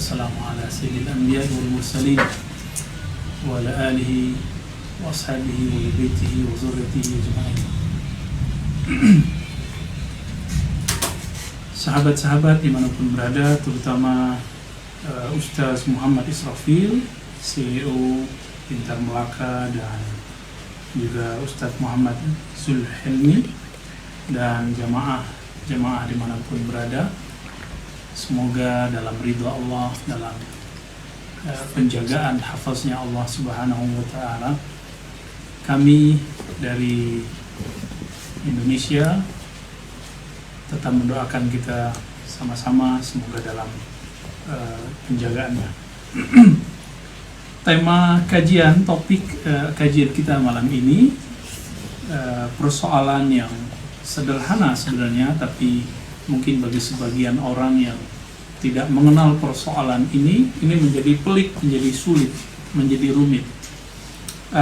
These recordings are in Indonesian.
wassalamu ala sayyidil anbiya wal mursalin wa ala alihi wa ashabihi wa baitihi wa zurriyyatihi ajma'in. Sahabat-sahabat dimanapun berada, terutama Ustaz Muhammad Israfil, CEO Pintar Melaka, dan juga Ustaz Muhammad Zulhelmi, dan jamaah dimanapun berada, semoga dalam ridha Allah, dalam penjagaan hafaznya Allah Subhanahu wa Ta'ala, kami dari Indonesia tetap mendoakan kita sama-sama semoga dalam penjagaannya. Tema kajian, topik kajian kita malam ini persoalan yang sederhana sebenarnya, tapi mungkin bagi sebagian orang yang tidak mengenal persoalan ini menjadi pelik, menjadi sulit, menjadi rumit.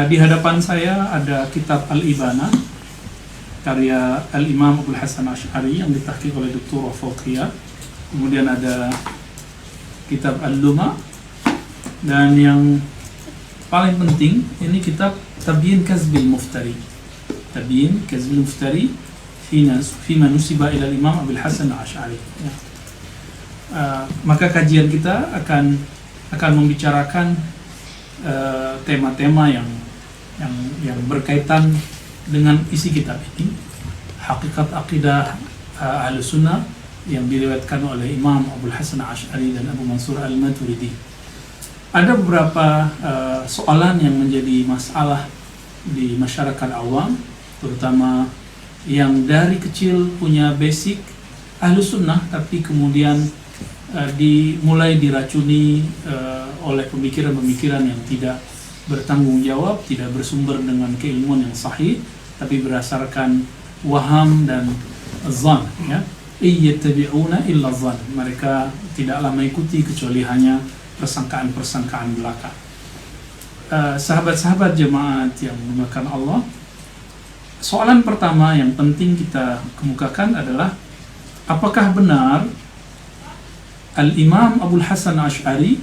Di hadapan saya ada kitab Al-Ibana karya Al-Imam Abul Hasan Asy'ari yang ditahqiq oleh Dr. Fauqiyah. Kemudian ada kitab Al-Luma, dan yang paling penting ini kitab Tabyin Kazbil Muftari. Tabyin Kazbil Muftari Fima nusiba ila Imam Abul Hasan Asy'ari. Maka kajian kita akan membicarakan tema-tema yang berkaitan dengan isi kitab ini, hakikat akidah Ahlus Sunnah yang diriwayatkan oleh Imam Abul Hasan Asy'ari dan Abu Mansur Al-Maturidi. Ada beberapa soalan yang menjadi masalah di masyarakat awam, terutama yang dari kecil punya basic Ahlus Sunnah, tapi kemudian mulai diracuni oleh pemikiran-pemikiran yang tidak bertanggung jawab, tidak bersumber dengan keilmuan yang sahih, tapi berdasarkan waham dan zan, ya. Iyattabi'una illa zan. Mereka tidaklah mengikuti kecuali hanya persangkaan-persangkaan belaka. Sahabat-sahabat jemaat yang dimuliakan Allah, soalan pertama yang penting kita kemukakan adalah, apakah benar Al-Imam Abul Hasan Asy'ari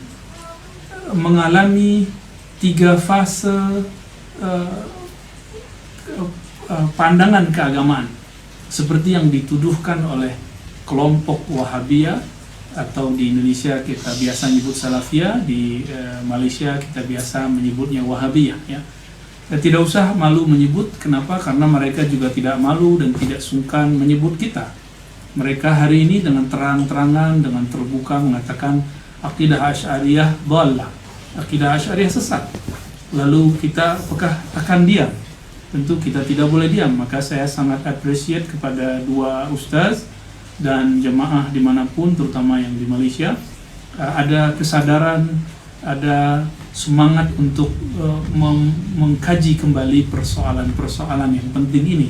mengalami 3 fase pandangan keagamaan seperti yang dituduhkan oleh kelompok Wahabiyah, atau di Indonesia kita biasa menyebut Salafiyah, di Malaysia kita biasa menyebutnya Wahabiyah, ya. Tidak usah malu menyebut. Kenapa? Karena mereka juga tidak malu dan tidak sungkan menyebut kita. Mereka hari ini dengan terang-terangan, dengan terbuka mengatakan akidah Asy'ariyah dhalah, akidah Asy'ariyah sesat. Lalu kita apakah akan diam? Tentu kita tidak boleh diam. Maka saya sangat appreciate kepada dua ustaz dan jemaah dimanapun, terutama yang di Malaysia, ada kesadaran, ada semangat untuk mengkaji kembali persoalan-persoalan yang penting ini.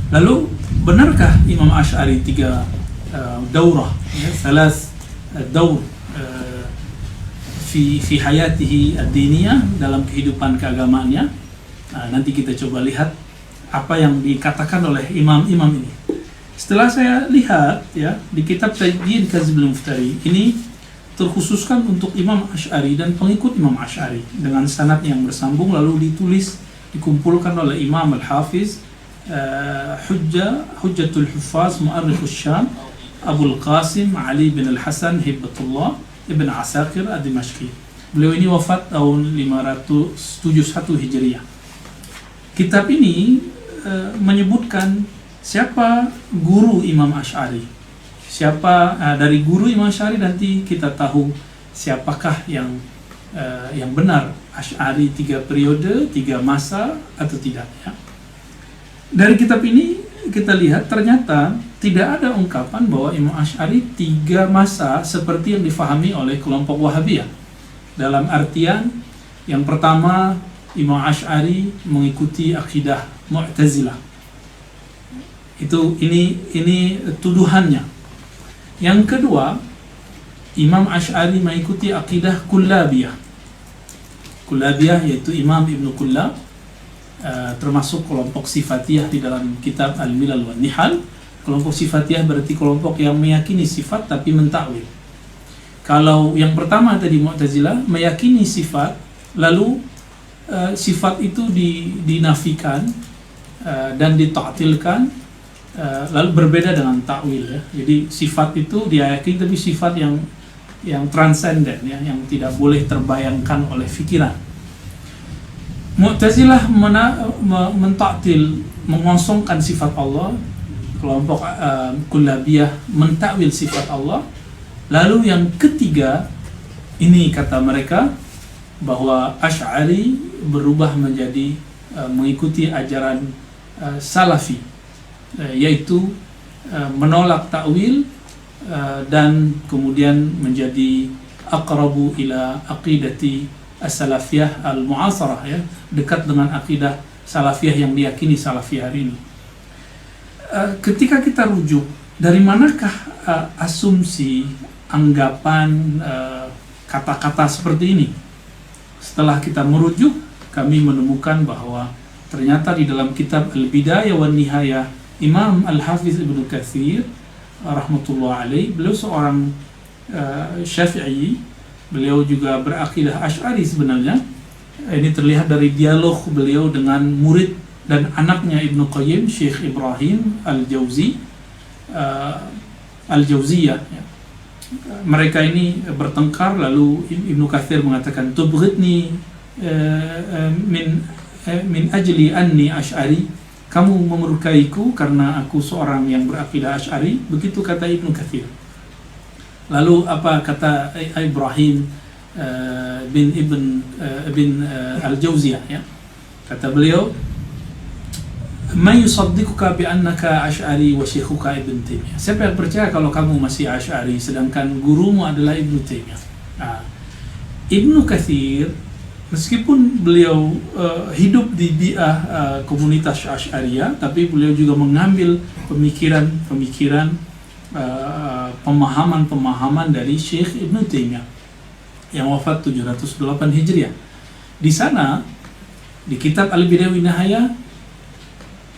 Lalu, benarkah Imam Asy'ari 3 daurah, ya, salas daur fi hayatihi ad-diniyah, dalam kehidupan keagamaannya? Nanti kita coba lihat apa yang dikatakan oleh imam-imam ini. Setelah saya lihat, ya, di kitab Tabyin Kazbil Muftari ini terkhususkan untuk Imam Asy'ari dan pengikut Imam Asy'ari dengan sanad yang bersambung, lalu dikumpulkan oleh Imam Al-Hafiz Hujjatul Huffaz Mu'arrikhus Syam Abul Qasim Ali bin Al-Hasan Hibbatullah Ibn Asakir Ad-Dimashqi. Beliau ini wafat tahun 571 Hijriah. Kitab ini menyebutkan siapa guru Imam Asy'ari. Siapa dari guru Imam Asy'ari, nanti kita tahu siapakah yang benar, Asy'ari 3 periode, 3 masa atau tidak, ya. Dari kitab ini kita lihat ternyata tidak ada ungkapan bahwa Imam Asy'ari 3 masa seperti yang difahami oleh kelompok Wahabiyah. Dalam artian yang pertama, Imam Asy'ari mengikuti akidah Mu'tazilah. Ini tuduhannya. Yang kedua, Imam Asy'ari mengikuti akidah Kullabiyah. Kullabiyah yaitu Imam Ibn Kullab, termasuk kelompok Sifatiyah di dalam kitab Al-Milal wan Nihal. Kelompok Sifatiyah berarti kelompok yang meyakini sifat tapi mentakwil. Kalau yang pertama tadi Mu'tazilah meyakini sifat, lalu sifat itu dinafikan dan dita'tilkan, lalu berbeda dengan takwil ya. Jadi sifat itu diyakini tapi sifat yang transenden ya, yang tidak boleh terbayangkan oleh pikiran. Mu'tazilah mentaktil, mengosongkan sifat Allah. Kelompok Kullabiyah mentakwil sifat Allah. Lalu yang ketiga, ini kata mereka bahwa Asy'ari berubah menjadi mengikuti ajaran Salafi, yaitu menolak takwil dan kemudian menjadi aqrabu ila aqidati as-salafiyah al-mu'asarah ya, dekat dengan akidah salafiyah yang diyakini salafiyah hari ini. Ketika kita rujuk, dari manakah asumsi, anggapan, kata-kata seperti ini? Setelah kita merujuk, kami menemukan bahwa ternyata di dalam kitab Al-Bidayah wan Nihayah Imam Al-Hafiz Ibnu Katsir rahmatullah alaih, beliau seorang Syafi'i, beliau juga berakidah Asy'ari sebenarnya. Ini terlihat dari dialog beliau dengan murid dan anaknya Ibnu Qayyim, Syekh Ibrahim Al-Jauziyah ya. Mereka ini bertengkar, lalu Ibnu Katsir mengatakan tubghidni min ajli anni Asy'ari, kamu memurkaiku karena aku seorang yang berakidah Asy'ari, begitu kata Ibnu Katsir. Lalu apa kata Ibrahim bin Al-Jauziyah ya? Kata beliau, "Man yusaddiquka bi annaka Asy'ari wa syaikhuka Ibnu Taimiyah." Siapa yang percaya kalau kamu masih Asy'ari sedangkan gurumu adalah Ibnu Taimiyah? Nah, Ibnu Katsir meskipun beliau hidup di bi'ah komunitas Asy'ariyah, tapi beliau juga mengambil pemikiran pemahaman dari Syekh Ibnu Taimiyah yang wafat 708 Hijriah. Di sana di kitab Al-Bidayah wan Nihayah,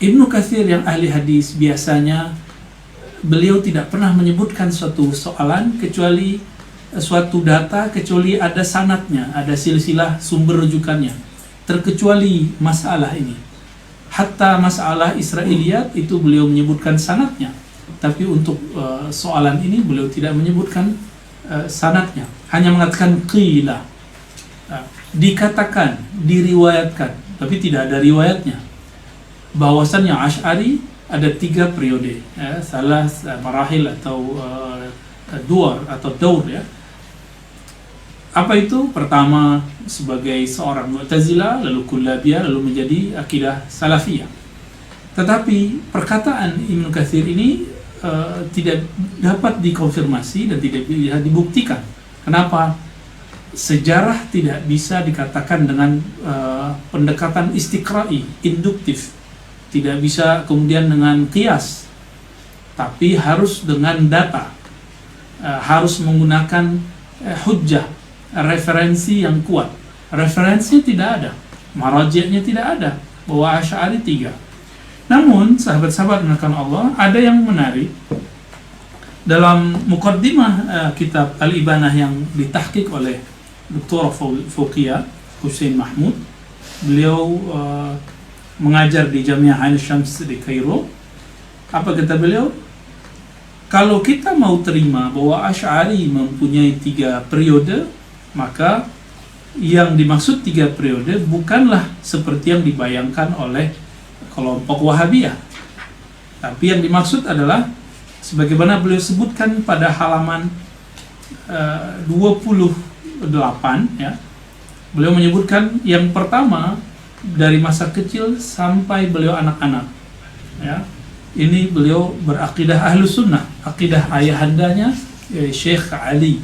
Ibnu Katsir yang ahli hadis biasanya beliau tidak pernah menyebutkan suatu soalan kecuali suatu data, kecuali ada sanadnya, ada silsilah sumber rujukannya, terkecuali masalah ini. Hatta masalah Israiliyat itu beliau menyebutkan sanadnya, tapi untuk soalan ini beliau tidak menyebutkan sanadnya, hanya mengatakan qila, dikatakan, diriwayatkan, tapi tidak ada riwayatnya. Bahwasannya Asy'ari ada 3 periode ya, salah marahil atau duar atau daur ya. Apa itu? Pertama sebagai seorang Mu'tazilah, lalu Kullabiyah, lalu menjadi akidah Salafiyah. Tetapi perkataan Ibnu Katsir ini tidak dapat dikonfirmasi dan tidak bisa dibuktikan. Kenapa? Sejarah tidak bisa dikatakan dengan pendekatan istiqra'i, induktif. Tidak bisa kemudian dengan qiyas, tapi harus dengan data, harus menggunakan hujjah, referensi yang kuat. Referensinya tidak ada, maraji'nya tidak ada, bahwa Asy'ari 3. Namun sahabat-sahabat menekan Allah, ada yang menarik dalam muqaddimah kitab Al-Ibanah yang ditahqiq oleh Dr. Fauqiyah Hussein Mahmud. Beliau mengajar di Jamiah Ain Syams di Kairo. Apa kata beliau? Kalau kita mau terima bahwa Asy'ari mempunyai 3 periode, maka yang dimaksud 3 periode bukanlah seperti yang dibayangkan oleh kelompok Wahabiyah. Tapi yang dimaksud adalah sebagaimana beliau sebutkan pada halaman 28 ya. Beliau menyebutkan yang pertama dari masa kecil sampai beliau anak-anak ya. Ini beliau berakidah Ahlus Sunnah, akidah ayahandanya Syekh Ali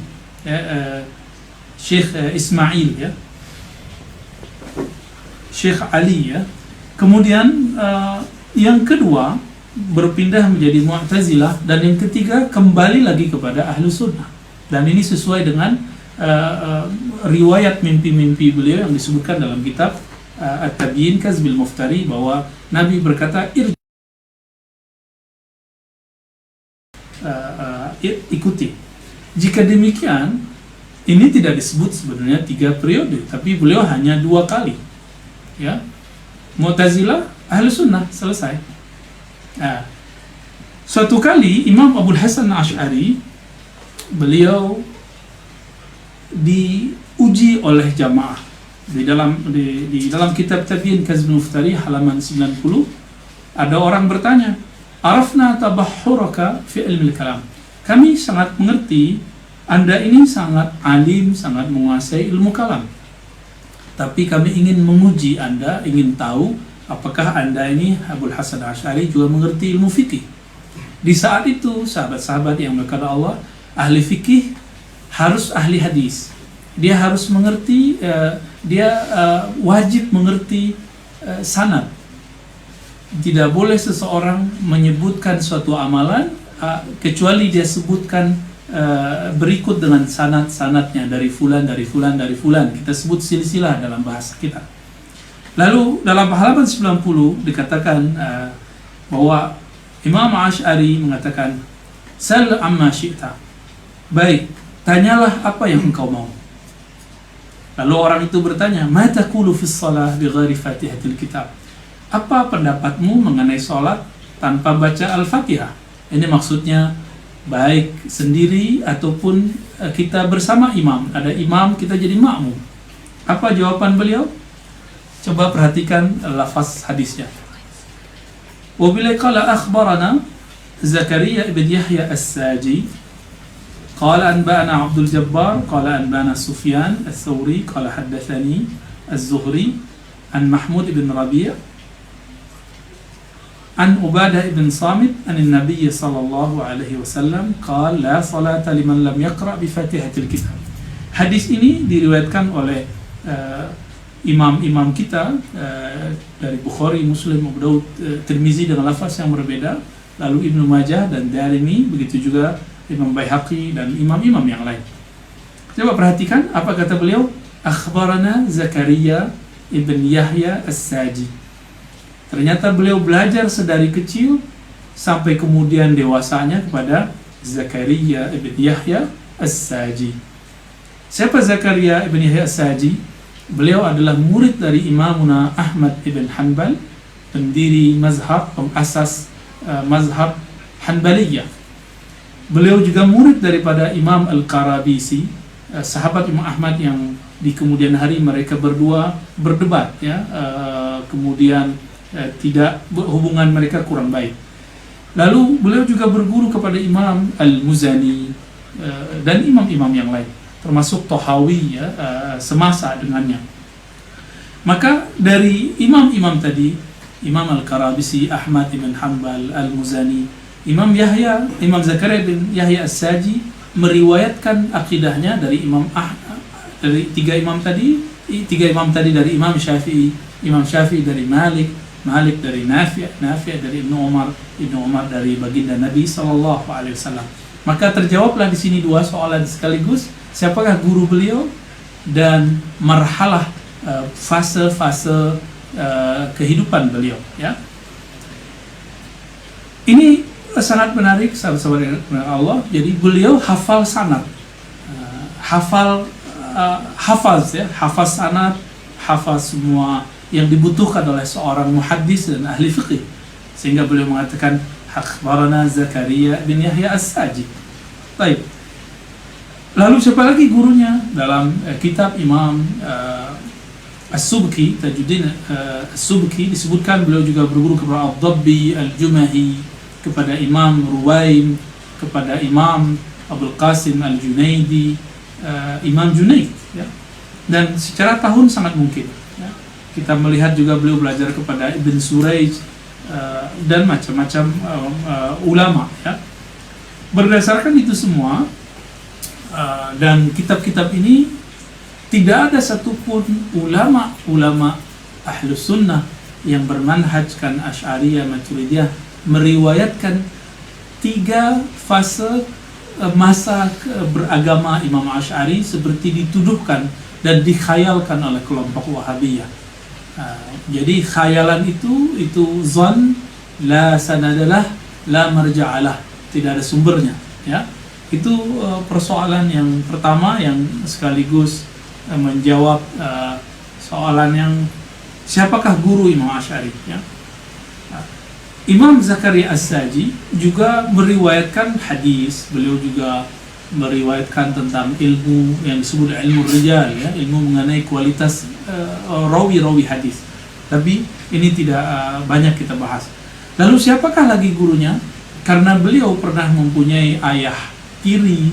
Syekh Ismail ya, Syekh Ali ya. Kemudian yang kedua berpindah menjadi Mu'tazilah, dan yang ketiga kembali lagi kepada Ahlus Sunnah. Dan ini sesuai dengan riwayat mimpi-mimpi beliau yang disebutkan dalam kitab At-Tabyin Kazbil Muftari, bahwa Nabi berkata ikuti. Jika demikian, ini tidak disebut sebenarnya 3 periode, tapi beliau hanya 2 kali. Ya, Mu'tazilah, Ahlus Sunnah, selesai. Nah, suatu kali Imam Abul Hasan Asy'ari, beliau diuji oleh jamaah di dalam kitab Tabyin Kazmul Muftari halaman 90. Ada orang bertanya, arafna tabahhuraka fi ilmil kalam. Kami sangat mengerti Anda ini sangat alim, sangat menguasai ilmu kalam. Tapi kami ingin menguji Anda, ingin tahu apakah Anda ini Abul Hasan Asy'ari juga mengerti ilmu fikih. Di saat itu sahabat-sahabat yang berkata Allah, ahli fikih harus ahli hadis. Dia harus mengerti, wajib mengerti sanad. Tidak boleh seseorang menyebutkan suatu amalan kecuali dia sebutkan berikut dengan sanad-sanadnya dari fulan, dari fulan, dari fulan. Kita sebut silsilah dalam bahasa kita. Lalu dalam halaman 90 dikatakan bahwa Imam Asy'ari mengatakan, sal amma syi'ta. Baik, tanyalah apa yang engkau mau. Lalu orang itu bertanya, ma taqulu fi shalah bi ghairi fatihatil kitab. Apa pendapatmu mengenai salat tanpa baca Al-Fatihah? Ini maksudnya baik sendiri ataupun kita bersama imam. Ada imam, kita jadi makmum. Apa jawaban beliau? Coba perhatikan lafaz hadisnya. Wa bila qala akhbarana Zakaria ibn Yahya as-Saji qala anba'ana Abdul Jabbar qala anba'ana Sufyan as-Thawri qala haddathani az-Zuhri an Mahmud ibn Rabi' an Ubadah ibn Samit an Nabi sallallahu alaihi wasallam qala la salata liman lam yaqra bi Fatihatil Kitab. Hadis ini diriwayatkan oleh imam-imam kita dari Bukhari, Muslim, Abu Daud, Tirmizi dengan lafaz yang berbeda, lalu Ibnu Majah dan Darimi, begitu juga Imam Baihaqi dan imam-imam yang lain. Coba perhatikan apa kata beliau, akhbarana Zakaria ibn Yahya as-Saji. Ternyata beliau belajar sedari kecil sampai kemudian dewasanya kepada Zakaria ibn Yahya as-Saji. Siapa Zakaria ibn Yahya as-Saji? Beliau adalah murid dari Imamuna Ahmad ibn Hanbal, pendiri mazhab, pengasas mazhab Hanbaliyah. Beliau juga murid daripada Imam Al-Qarabisi, sahabat Imam Ahmad yang di kemudian hari mereka berdua berdebat, ya, kemudian tidak hubungan mereka kurang baik. Lalu beliau juga berguru kepada Imam Al-Muzani dan imam-imam yang lain, termasuk Tahawi, ya, semasa dengannya. Maka dari imam-imam tadi, Imam Al-Qarabisi, Ahmad ibn Hanbal, Al-Muzani, Imam Zakaria bin Yahya as-Saji meriwayatkan akidahnya dari dari tiga imam tadi dari Imam Syafi'i dari Malik dari Nafi' dari Ibnu Umar dari baginda Nabi sallallahu alaihi wasallam. Maka terjawablah di sini 2 soalan sekaligus, siapakah guru beliau dan marhalah fase-fase kehidupan beliau, ya. Ini sangat menarik, sahabat-sahabat Allah. Jadi beliau hafal sanad, hafal sanad, hafal semua yang dibutuhkan oleh seorang muhaddis dan ahli fiqih, sehingga beliau mengatakan akhbarana Zakaria bin Yahya as-Saji. Baik. Lalu siapa lagi gurunya? Dalam kitab Imam As-Subki, Tajuddin As-Subki, disebutkan beliau juga berguru kepada Ad-Dabbi Al-Jumahi, kepada Imam Ruwaim, kepada Imam Abdul Qasim Al-Junaidi, Imam Junaid, ya. Dan secara tahun sangat mungkin, ya. Kita melihat juga beliau belajar kepada Ibn Surayj dan macam-macam ulama, ya. Berdasarkan itu semua dan kitab-kitab ini, tidak ada satupun ulama Ahlus Sunnah yang bermanhajkan Asy'ariyah Maturidiyah meriwayatkan 3 fase masa beragama Imam Asy'ari seperti dituduhkan dan dikhayalkan oleh kelompok Wahabiyah. Jadi khayalan itu zon, la sanadalah, la marja'alah, tidak ada sumbernya, ya. Itu persoalan yang pertama yang sekaligus menjawab soalan yang siapakah guru Imam Asy'ari, ya. Imam Zakaria As-Saji juga meriwayatkan hadis, beliau juga meriwayatkan tentang ilmu yang disebut ilmu rijal, ya, ilmu mengenai kualitas rawi-rawi hadis. Tapi ini tidak banyak kita bahas. Lalu siapakah lagi gurunya? Karena beliau pernah mempunyai ayah tiri,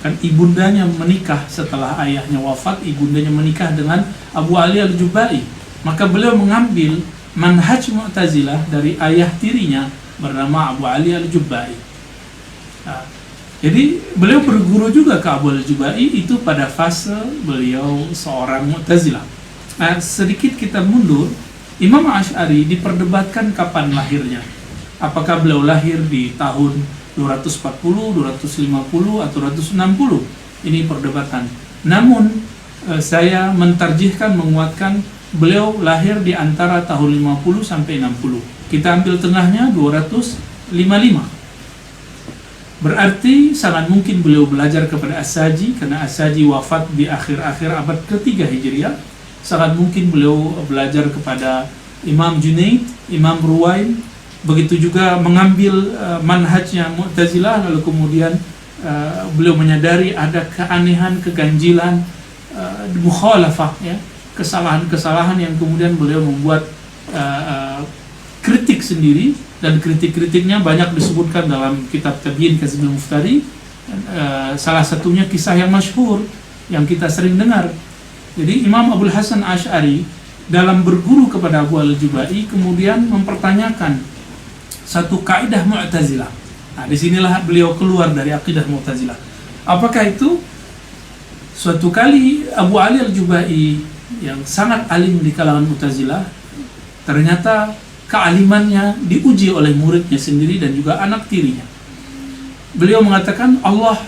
kan ibundanya menikah setelah ayahnya wafat, ibundanya menikah dengan Abu Ali Al-Jubai. Maka beliau mengambil manhaj Mu'tazilah dari ayah tirinya bernama Abu Ali Al-Jubai. Nah, jadi beliau berguru juga ke Abu Al-Jubai itu pada fase beliau seorang Mu'tazilah. Nah, sedikit kita mundur, Imam Asy'ari diperdebatkan kapan lahirnya. Apakah beliau lahir di tahun 240, 250 atau 260? Ini perdebatan. Namun saya mentarjihkan, menguatkan beliau lahir di antara tahun 50 sampai 60. Kita ambil tengahnya 255. Berarti sangat mungkin beliau belajar kepada As-Saji, karena As-Saji wafat di akhir-akhir abad ke-3 Hijriah. Sangat mungkin beliau belajar kepada Imam Junaid, Imam Ruwaim. Begitu juga mengambil manhajnya Mu'tazilah, lalu kemudian beliau menyadari ada keanehan, keganjilan, mukhalafah, ya, kesalahan-kesalahan yang kemudian beliau membuat kritik sendiri, dan kritik-kritiknya banyak disebutkan dalam kitab Tabyin Kazimil Muftari. Salah satunya kisah yang masyhur yang kita sering dengar. Jadi Imam Abul Hasan Asy'ari dalam berguru kepada Abu Al-Jubai kemudian mempertanyakan satu kaidah Mu'tazilah. Nah, disinilah beliau keluar dari akidah Mu'tazilah. Apakah itu? Suatu kali Abu Ali Al-Jubai yang sangat alim di kalangan Mu'tazilah, ternyata kealimannya diuji oleh muridnya sendiri dan juga anak tirinya. Beliau mengatakan Allah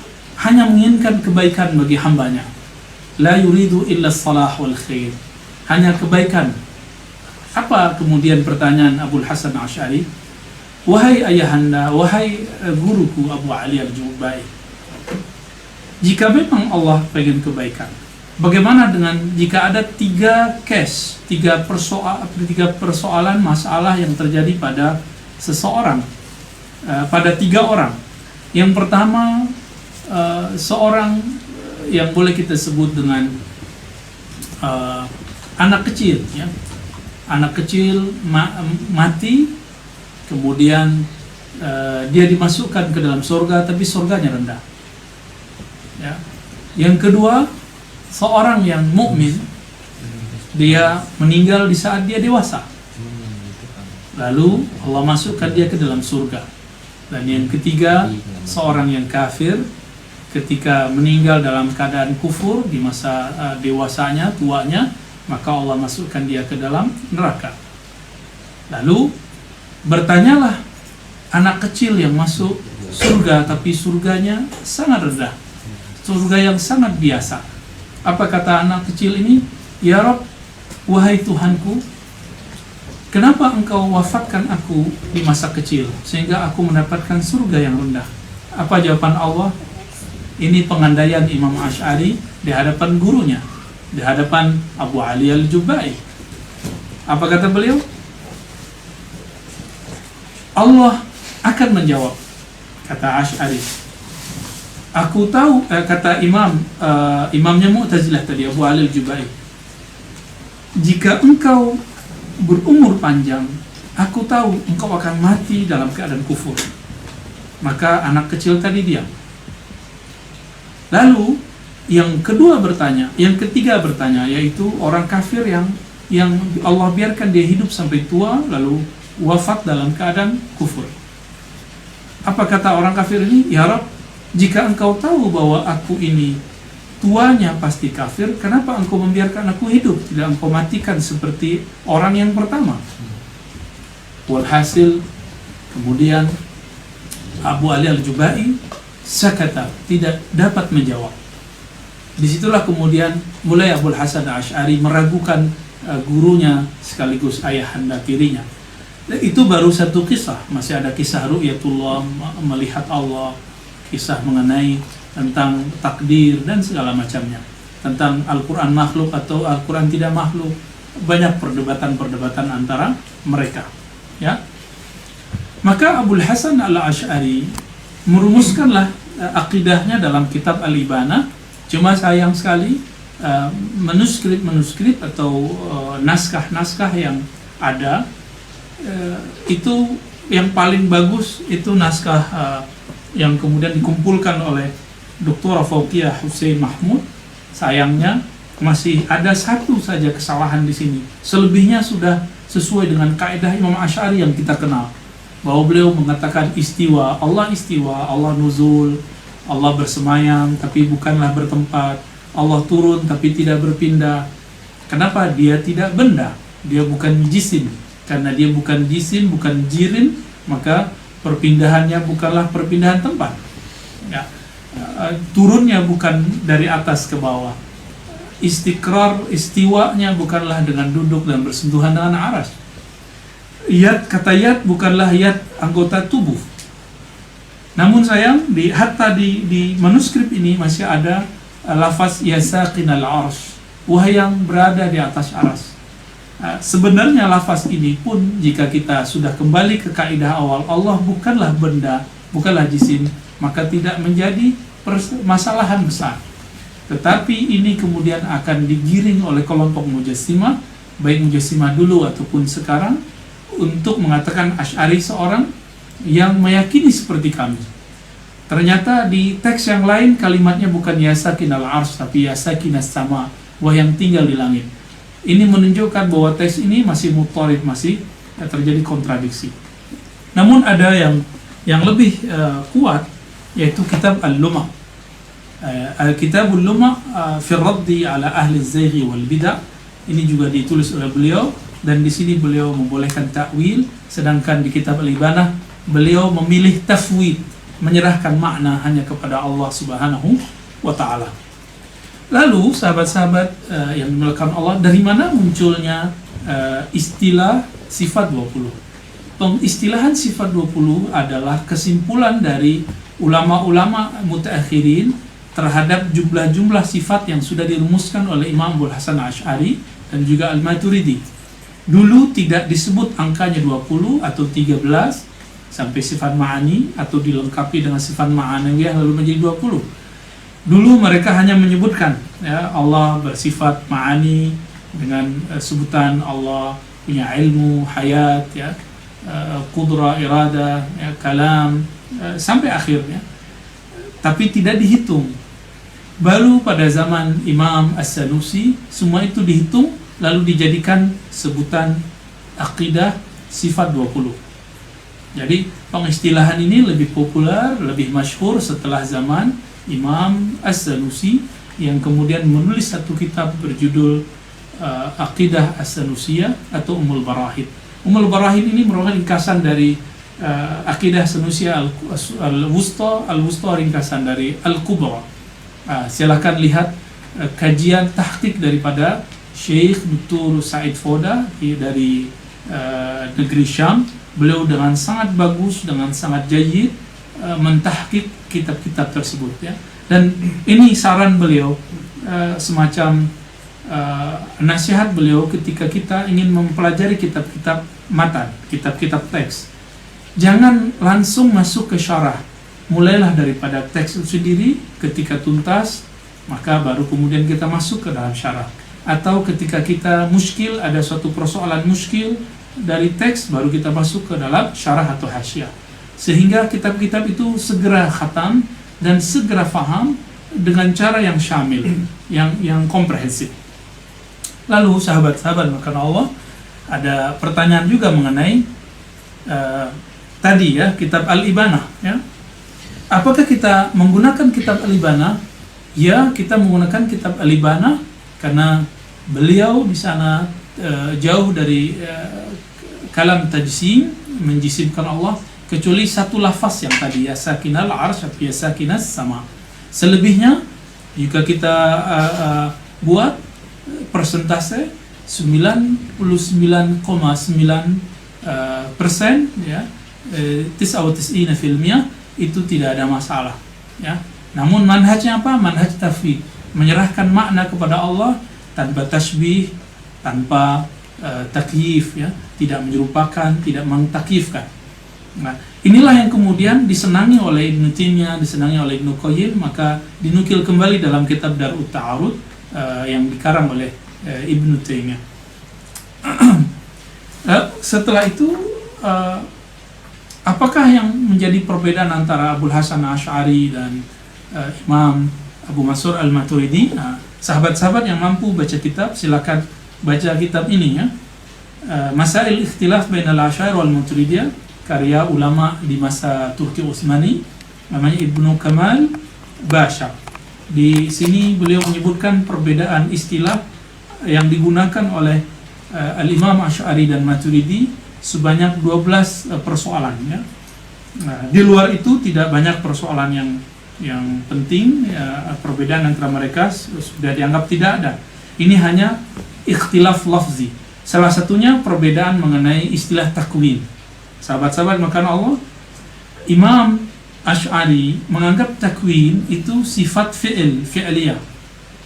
hanya menginginkan kebaikan bagi hambanya. La yuridu illa salah wal khair. Hanya kebaikan. Apa kemudian pertanyaan Abul Hasan Asy'ari? Wahai ayahanda, wahai guruku Abu Ali Al-Jubai, jika memang Allah pengen kebaikan, bagaimana dengan jika ada tiga persoalan masalah yang terjadi pada seseorang, pada tiga orang. Yang pertama, seorang yang boleh kita sebut dengan anak kecil, ya. Anak kecil mati, kemudian dia dimasukkan ke dalam surga, tapi surganya rendah, ya. Yang kedua, seorang yang mukmin, dia meninggal di saat dia dewasa, lalu Allah masukkan dia ke dalam surga. Dan yang ketiga, seorang yang kafir ketika meninggal dalam keadaan kufur di masa dewasanya, tuanya, maka Allah masukkan dia ke dalam neraka. Lalu bertanyalah anak kecil yang masuk surga, tapi surganya sangat rendah, surga yang sangat biasa. Apa kata anak kecil ini? Ya Rabb, wahai Tuhanku, kenapa engkau wafatkan aku di masa kecil sehingga aku mendapatkan surga yang rendah? Apa jawaban Allah? Ini pengandaian Imam Asy'ari di hadapan gurunya, di hadapan Abu Ali Al-Jubai. Apa kata beliau? Allah akan menjawab, kata Asy'ari. Aku tahu, kata imamnya Mu'tazilah tadi, Abu Ali Al-Jubai, jika engkau berumur panjang, aku tahu engkau akan mati dalam keadaan kufur. Maka anak kecil tadi diam. Lalu yang kedua bertanya, yang ketiga bertanya, yaitu orang kafir yang Allah biarkan dia hidup sampai tua lalu wafat dalam keadaan kufur. Apa kata orang kafir ini? Ya Rabb, jika engkau tahu bahwa aku ini tuanya pasti kafir, kenapa engkau membiarkan aku hidup? Tidak engkau matikan seperti orang yang pertama. Walhasil kemudian Abu Ali Al-Jubai sakata, tidak dapat menjawab. Disitulah kemudian mulai Abul Hasan Asy'ari meragukan gurunya sekaligus ayahanda tirinya. Itu baru satu kisah, masih ada kisah ru'yatullah, melihat Allah, kisah mengenai tentang takdir dan segala macamnya, tentang Al-Quran makhluk atau Al-Quran tidak makhluk. Banyak perdebatan-perdebatan antara mereka, ya. Maka Abul Hasan Al-Asy'ari merumuskanlah akidahnya dalam kitab Al-Ibana. Cuma sayang sekali manuskrip atau naskah-naskah yang ada itu yang paling bagus itu naskah yang kemudian dikumpulkan oleh Dr. Fauqiyah Hussein Mahmud. Sayangnya masih ada satu saja kesalahan di sini. Selebihnya sudah sesuai dengan kaidah Imam Asy'ari yang kita kenal, bahwa beliau mengatakan istiwa, Allah nuzul, Allah bersemayam tapi bukanlah bertempat, Allah turun tapi tidak berpindah. Kenapa? Dia tidak benda, dia bukan jisim. Karena dia bukan jisim, bukan jirim, maka perpindahannya bukanlah perpindahan tempat, ya. Turunnya bukan dari atas ke bawah, istiqrar, istiwanya bukanlah dengan duduk dan bersentuhan dengan aras. Yad, kata yad bukanlah yad anggota tubuh. Namun sayang, hatta di manuskrip ini masih ada lafaz yasaqinal arsh, wahai yang berada di atas aras. Sebenarnya lafaz ini pun jika kita sudah kembali ke kaidah awal, Allah bukanlah benda, bukanlah jisim, maka tidak menjadi permasalahan besar. Tetapi ini kemudian akan digiring oleh kelompok Mujassimah, baik Mujassimah dulu ataupun sekarang, untuk mengatakan Asy'ari seorang yang meyakini seperti kami. Ternyata di teks yang lain kalimatnya bukan yasakinal ars tapi yasakinas sama, wah yang tinggal di langit. Ini menunjukkan bahwa teks ini masih mutarid, masih terjadi kontradiksi. Namun ada yang lebih kuat, yaitu kitab Al-Lumah. Kitabul Lumah fi raddi ala ahli az-zayghi wal bid'ah. Ini juga ditulis oleh beliau, dan di sini beliau membolehkan takwil, sedangkan di kitab Al-Ibanah beliau memilih tafwid, menyerahkan makna hanya kepada Allah Subhanahu wa taala. Lalu sahabat-sahabat yang dimuliakan Allah, dari mana munculnya istilah sifat 20? Pengistilahan sifat 20 adalah kesimpulan dari ulama-ulama mutaakhirin terhadap jumlah-jumlah sifat yang sudah dirumuskan oleh Imam Abul Hasan Asy'ari dan juga Al-Maturidi. Dulu tidak disebut angkanya 20 atau 13 sampai sifat ma'ani atau dilengkapi dengan sifat ma'anawiyah lalu menjadi 20. Dulu mereka hanya menyebutkan, ya, Allah bersifat ma'ani dengan sebutan Allah punya ilmu, hayat, ya, qudra, irada, ya, kalam, sampai akhirnya. Tapi tidak dihitung. Baru pada zaman Imam As-Sanusi semua itu dihitung lalu dijadikan sebutan akidah sifat 20. Jadi pengistilahan ini lebih populer, lebih masyhur setelah zaman Imam As-Sanusi yang kemudian menulis satu kitab berjudul Aqidah As-Sanusiyah atau Ummul Barahid. Ummul Barahid ini merupakan ringkasan dari Aqidah Sanusiyah Al-Wusta, Al-Wusta ringkasan dari Al-Kubra. Silakan lihat kajian tahqiq daripada Syekh Dr. Said Foda dari negeri Syam. Beliau dengan sangat bagus, dengan sangat jayyid mentahqiq kitab-kitab tersebut, ya. Dan ini saran beliau, semacam nasihat beliau ketika kita ingin mempelajari kitab-kitab matan, kitab-kitab teks. Jangan langsung masuk ke syarah. Mulailah daripada teks itu sendiri, ketika tuntas maka baru kemudian kita masuk ke dalam syarah. Atau ketika kita muskil, ada suatu persoalan muskil dari teks, baru kita masuk ke dalam syarah atau hasyiah. Sehingga kitab-kitab itu segera khatam dan segera faham dengan cara yang syamil, yang komprehensif. Lalu sahabat-sahabat makan Allah, ada pertanyaan juga mengenai tadi, ya, kitab Al-Ibanah, ya. Apakah kita menggunakan kitab Al-Ibanah? Ya, kita menggunakan kitab Al-Ibanah karena beliau di sana jauh dari kalam tajsim, menjisimkan Allah, kecuali satu lafaz yang tadi, ya sakinal arsy, ya sakinas sama. Selebihnya jika kita buat persentase 99,9%, ya, 99% itu tidak ada masalah. ya. Namun manhajnya apa? Manhaj tafwid, menyerahkan makna kepada Allah tanpa tasbih, tanpa takyif, ya, tidak menyerupakan, tidak mengtakyifkan. Nah, inilah yang kemudian disenangi oleh Ibnu Taimiyah, disenangi oleh Ibnu Qayyim, maka dinukil kembali dalam kitab Darut Ta'arud yang dikarang oleh Ibnu Taimiyah. Setelah itu, apakah yang menjadi perbedaan antara Abul Hasan Asy'ari dan Imam Abu Mansur Al-Maturidi? Nah, sahabat-sahabat yang mampu baca kitab, silakan baca kitab ini, ya. Masail Ikhtilaf Bainal Asy'ari wal Maturidiyah, karya ulama di masa Turki Utsmani, namanya Ibnu Kamal Bashar. Di sini beliau menyebutkan perbedaan istilah yang digunakan oleh Al-Imam Asy'ari dan Maturidi sebanyak 12 persoalan, ya. Nah, di luar itu tidak banyak persoalan yang penting, ya, perbedaan antara mereka sudah dianggap tidak ada. Ini hanya ikhtilaf lafzi. Salah satunya perbedaan mengenai istilah takwin. Sahabat-sahabat makan Allah, Imam Asy'ari menganggap takwin itu sifat fi'liyah.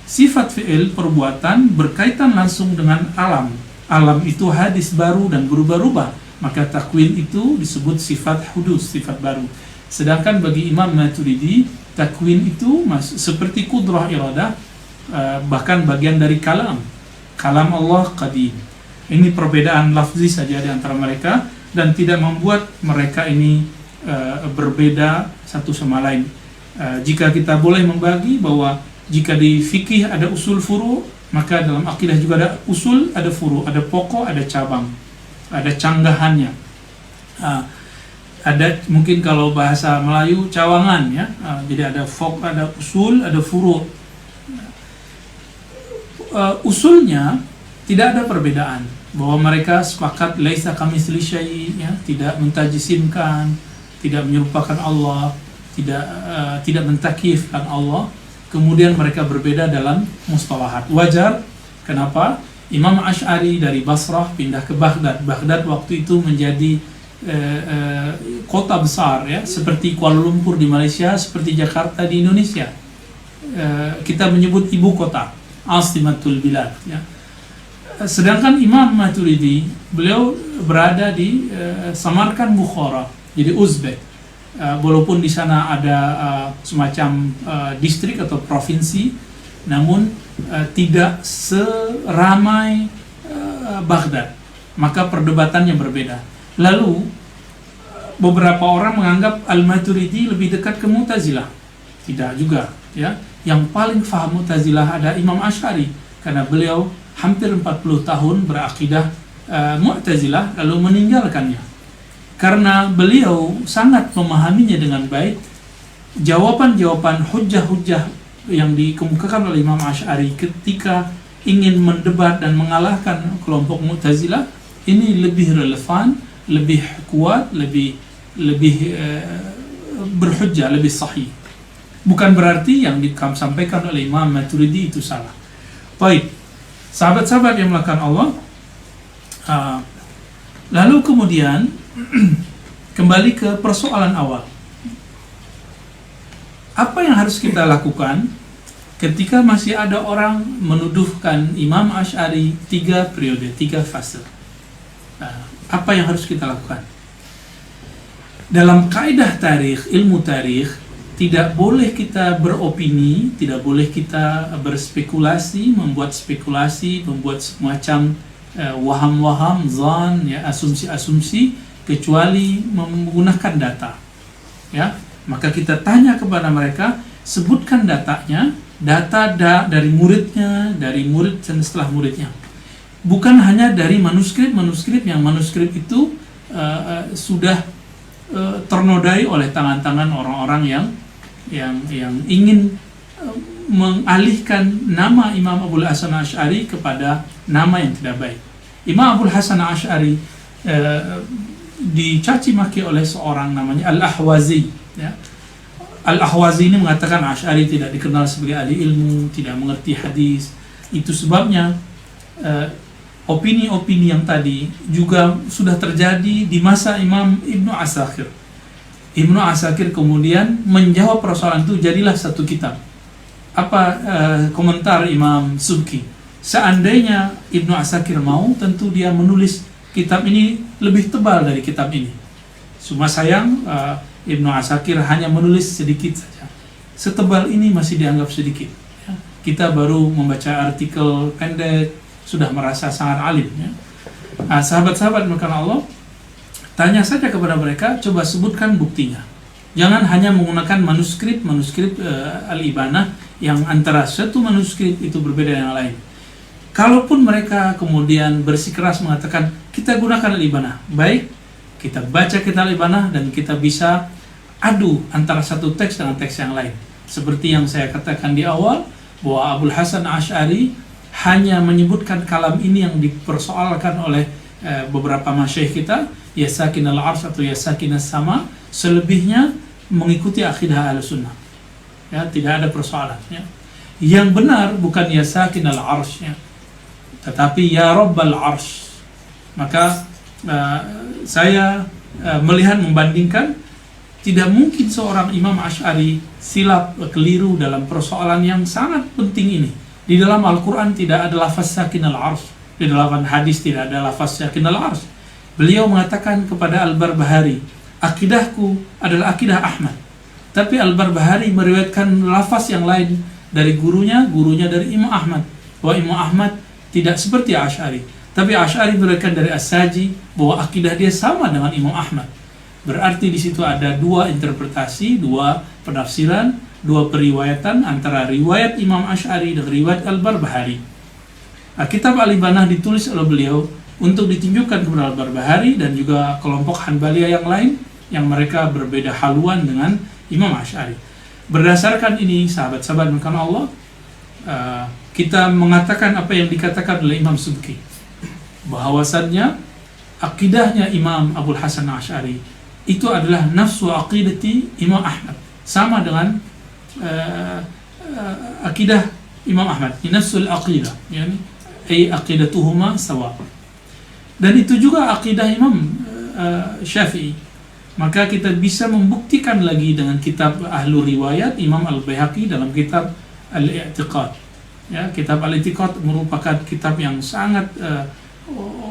Sifat fi'il, perbuatan, berkaitan langsung dengan alam. Alam itu hadis baru dan berubah-ubah, maka takwin itu disebut sifat hudus, sifat baru. Sedangkan bagi Imam Maturidi, takwin itu seperti kudrah iradah, bahkan bagian dari kalam Allah qadim. Ini perbedaan lafzi saja di antara mereka, dan tidak membuat mereka ini berbeda satu sama lain. Jika kita boleh membagi bahwa jika di fikih ada usul furu', maka dalam akidah juga ada usul, ada furu', ada pokok, ada cabang, ada canggahannya. Ada mungkin kalau bahasa Melayu cawangan, ya. Jadi ada ada usul, ada furu'. Usulnya tidak ada perbedaan, bahwa mereka sepakat laisa kamitsli syai', ya, tidak mentajisimkan, tidak menyerupakan Allah, tidak mentakyifkan Allah. Kemudian mereka berbeda dalam mustalahat. Wajar. Kenapa? Imam Asy'ari dari Basrah pindah ke Baghdad. Baghdad waktu itu menjadi kota besar, ya, seperti Kuala Lumpur di Malaysia, seperti Jakarta di Indonesia. Kita menyebut ibu kota, Asimatul Bilad, ya. Sedangkan Imam Maturidi, beliau berada di Samarkand, Bukhara, jadi Uzbek. Walaupun di sana ada semacam distrik atau provinsi, namun tidak seramai Baghdad, maka perdebatannya berbeda. Lalu beberapa orang menganggap Al-Maturidi lebih dekat ke Mu'tazilah. Tidak juga, ya. Yang paling faham Mu'tazilah ada Imam Asy'ari, karena beliau hampir 40 tahun berakidah Mu'tazilah lalu meninggalkannya. Karena beliau sangat memahaminya dengan baik, jawaban-jawaban hujjah-hujjah yang dikemukakan oleh Imam Asy'ari ketika ingin mendebat dan mengalahkan kelompok Mu'tazilah ini lebih relevan, lebih kuat, lebih berhujjah, lebih sahih. Bukan berarti yang disampaikan oleh Imam Maturidi itu salah. Baik, sahabat-sahabat yang melakukan Allah, lalu kemudian kembali ke persoalan awal. Apa yang harus kita lakukan ketika masih ada orang menuduhkan Imam Asy'ari 3 periode, 3 fase? Apa yang harus kita lakukan? Dalam kaidah tarikh, ilmu tarikh, tidak boleh kita beropini, tidak boleh kita berspekulasi, membuat spekulasi, membuat semacam waham-waham, zan, ya, asumsi-asumsi, kecuali menggunakan data, ya. Maka kita tanya kepada mereka, sebutkan datanya, data dari muridnya, dari murid dan setelah muridnya. Bukan hanya dari manuskrip yang manuskrip itu sudah ternodai oleh tangan-tangan orang-orang yang ingin mengalihkan nama Imam Abul Hasan Asy'ari kepada nama yang tidak baik. Imam Abul Hasan Asy'ari dicaci maki oleh seorang namanya Al-Ahwazi, ya. Al-Ahwazi ini mengatakan Asy'ari tidak dikenal sebagai ahli ilmu, tidak mengerti hadis. Itu sebabnya opini-opini yang tadi juga sudah terjadi di masa Imam Ibnu Asakir. Ibnu Asakir kemudian menjawab persoalan itu, jadilah satu kitab. Apa komentar Imam Subki? Seandainya Ibnu Asakir mau, tentu dia menulis kitab ini lebih tebal dari kitab ini. Cuma sayang, Ibnu Asakir hanya menulis sedikit saja. Setebal ini masih dianggap sedikit. Ya. Kita baru membaca artikel pendek, sudah merasa sangat alim. Ya. Sahabat-sahabat maka Allah, tanya saja kepada mereka, coba sebutkan buktinya. Jangan hanya menggunakan manuskrip Al-Ibanah yang antara satu manuskrip itu berbeda dengan yang lain. Kalaupun mereka kemudian bersikeras mengatakan kita gunakan Al-Ibanah, baik, kita baca kitab Al-Ibanah dan kita bisa adu antara satu teks dengan teks yang lain. Seperti yang saya katakan di awal, bahwa Abul Hasan Asy'ari hanya menyebutkan kalam ini yang dipersoalkan oleh beberapa masyayikh kita, ya sakinal arsy atau ya sakinas sama, selebihnya mengikuti akidah Ahlussunnah. Ya, tidak ada persoalan. Ya. Yang benar bukan ya sakinal arsy, ya, tetapi ya rabbal arsy. Maka saya melihat, membandingkan, tidak mungkin seorang Imam Asy'ari silap keliru dalam persoalan yang sangat penting ini. Di dalam Al-Quran tidak ada lafaz sakinal arsy, di dalam hadis tidak ada lafaz sakinal arsy. Beliau mengatakan kepada Al-Barbahari, akidahku adalah akidah Ahmad. Tapi Al-Barbahari meriwayatkan lafaz yang lain dari gurunya dari Imam Ahmad, bahwa Imam Ahmad tidak seperti Asy'ari. Tapi Asy'ari meriwayatkan dari As-Saji bahwa akidah dia sama dengan Imam Ahmad. Berarti di situ ada dua interpretasi, dua penafsiran, dua periwayatan antara riwayat Imam Asy'ari dan riwayat Al-Barbahari. Kitab Al-Ibanah ditulis oleh beliau untuk ditunjukkan kepada Al-Barbahari dan juga kelompok Hanbaliyah yang lain yang mereka berbeda haluan dengan Imam Asy'ari. Berdasarkan ini, sahabat-sahabat maka Allah, kita mengatakan apa yang dikatakan oleh Imam Subki, bahwasannya akidahnya Imam Abul Hasan Asy'ari itu adalah nafsu aqidati Imam Ahmad, sama dengan akidah Imam Ahmad, nafsul aqidah, yani ay aqidatuhuma sawa. Dan itu juga akidah Imam Syafi'i. Maka kita bisa membuktikan lagi dengan kitab Ahlul Riwayat Imam Al-Baihaqi dalam kitab Al-I'tiqad. Ya, kitab Al-I'tiqad merupakan kitab yang sangat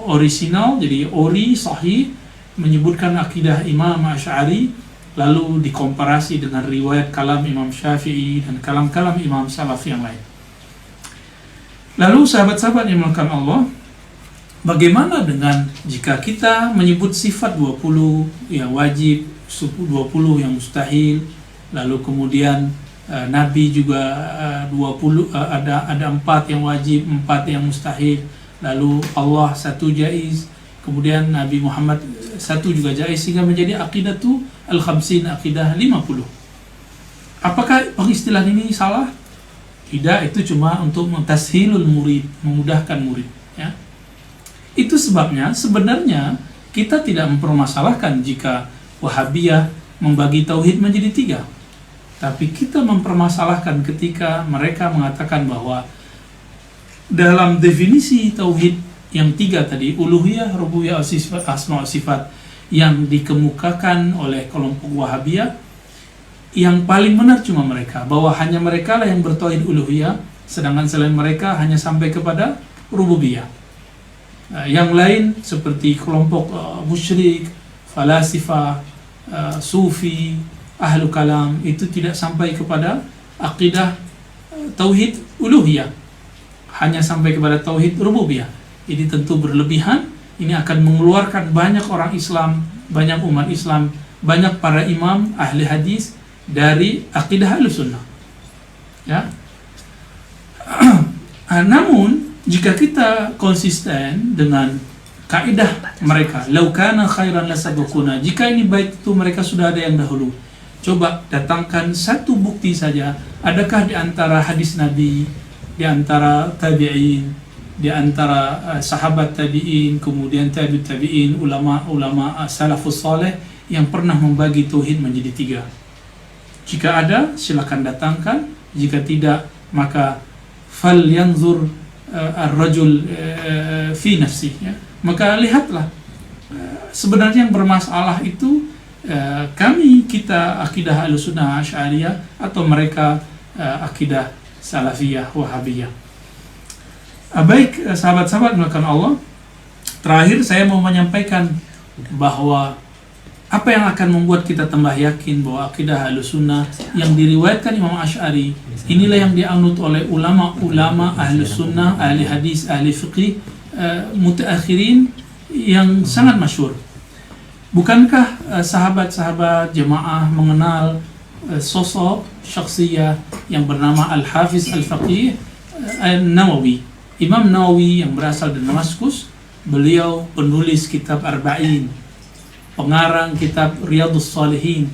orisinal, jadi sahih, menyebutkan akidah Imam Asy'ari, lalu dikomparasi dengan riwayat kalam Imam Syafi'i dan kalam-kalam Imam Salaf yang lain. Lalu sahabat-sahabat yang dimuliakan Allah, bagaimana dengan jika kita menyebut sifat 20 yang wajib, 20 yang mustahil, lalu kemudian Nabi juga 20, ada 4 yang wajib, 4 yang mustahil, lalu Allah 1 jaiz, kemudian Nabi Muhammad 1 juga jaiz, sehingga menjadi aqidatu al-khamsin, aqidah 50. Apakah pengistilahan ini salah? Tidak, itu cuma untuk mentashilul murid, memudahkan murid, ya. Itu sebabnya sebenarnya kita tidak mempermasalahkan jika Wahabiyah membagi tauhid menjadi 3. Tapi kita mempermasalahkan ketika mereka mengatakan bahwa dalam definisi tauhid yang 3 tadi, uluhiyah, rububiyah, asma wa sifat, yang dikemukakan oleh kelompok Wahabiyah, yang paling benar cuma mereka, bahwa hanya mereka lah yang bertauhid uluhiyah, sedangkan selain mereka hanya sampai kepada rububiyah. Yang lain seperti kelompok musyrik, falasifah, sufi, ahlu kalam, itu tidak sampai kepada akidah tauhid uluhiyah, hanya sampai kepada tauhid rububiyah. Ini tentu berlebihan. Ini akan mengeluarkan banyak orang Islam, banyak umat Islam, banyak para imam ahli hadis dari akidah Ahlussunnah. Ya. Namun jika kita konsisten dengan kaidah mereka, lau kana khairan lasabaquna, jika ini baik itu mereka sudah ada yang dahulu. Coba datangkan satu bukti saja. Adakah di antara hadis Nabi, di antara tabi'in, di antara sahabat tabi'in, kemudian tabi'ut tabi'in, ulama salafus saleh yang pernah membagi tauhid menjadi 3? Jika ada, silakan datangkan. Jika tidak, maka fal yanzur ar-rajul fi nafsi, ya. Maka lihatlah, sebenarnya yang bermasalah itu kita akidah Ahlussunnah Asy'ariyah atau mereka akidah Salafiyah Wahabiyah. Baik sahabat-sahabat melakukan Allah, terakhir saya mau menyampaikan bahwa apa yang akan membuat kita tambah yakin bahwa akidah Ahlussunnah yang diriwayatkan Imam Asy'ari inilah yang dianut oleh ulama-ulama Ahlussunnah, ahli hadis, ahli fiqih, mutaakhirin yang sangat masyhur. Bukankah sahabat-sahabat jemaah mengenal sosok syakhsiyah yang bernama Al-Hafiz Al-Faqih An-Nawawi, Imam Nawawi yang berasal dari Damaskus. Beliau penulis kitab Arba'in, pengarang kitab Riyadhus Shalihin.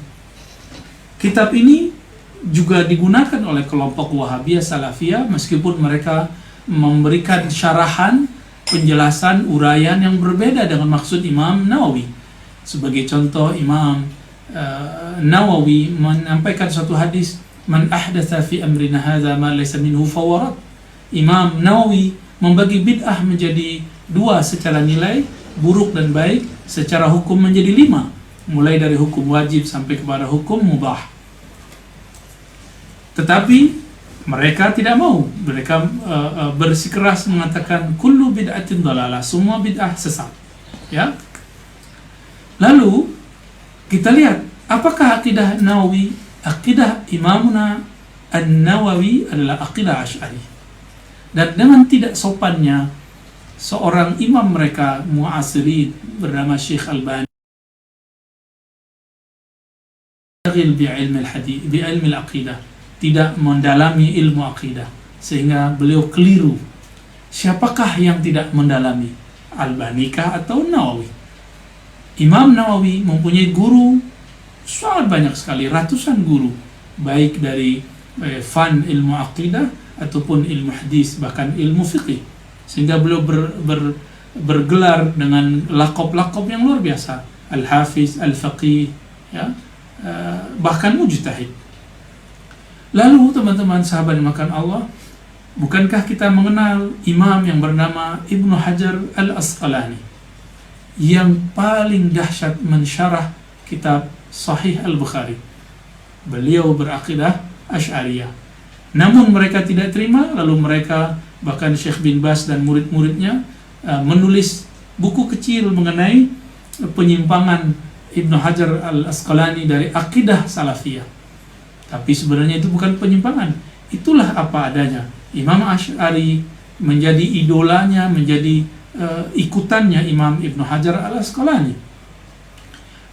Kitab ini juga digunakan oleh kelompok Wahabiyah Salafiyah meskipun mereka memberikan syarahan, penjelasan, uraian yang berbeda dengan maksud Imam Nawawi. Sebagai contoh, Imam Nawawi menyampaikan satu hadis, "Man ahdatsa fi amrina hadza ma laysa minhu fawarat." Imam Nawawi membagi bid'ah menjadi dua secara nilai, buruk dan baik, secara hukum menjadi 5, mulai dari hukum wajib sampai kepada hukum mubah. Tetapi mereka tidak mau, mereka bersikeras mengatakan kullu bid'atin dhalalah, semua bid'ah sesat. Ya. Lalu kita lihat apakah akidah Nawawi, akidah Imamuna An-Nawawi adalah akidah Asy'ari. Dan dengan tidak sopannya seorang imam mereka mu'asirin bernama Syekh Albani bi'ilmi al-aqidah, tidak mendalami ilmu aqidah, sehingga beliau keliru. Siapakah yang tidak mendalami? Albanikah atau Nawawi? Imam Nawawi mempunyai guru sangat banyak sekali, ratusan guru, baik dari fan ilmu aqidah ataupun ilmu hadis, bahkan ilmu fiqih, sehingga beliau bergelar dengan lakop-lakop yang luar biasa, Al-Hafiz, Al-Faqih, ya, bahkan mujtahid. Lalu teman-teman sahabat yang makan Allah, bukankah kita mengenal imam yang bernama Ibnu Hajar Al-Asqalani yang paling dahsyat mensyarah kitab Sahih Al-Bukhari? Beliau berakidah Asy'ariyah. Namun mereka tidak terima, lalu mereka, bahkan Syekh bin Baz dan murid-muridnya menulis buku kecil mengenai penyimpangan Ibnu Hajar Al-Asqalani dari akidah Salafiyah. Tapi sebenarnya itu bukan penyimpangan, itulah apa adanya. Imam Asy'ari menjadi idolanya, menjadi ikutannya Imam Ibnu Hajar Al-Asqalani.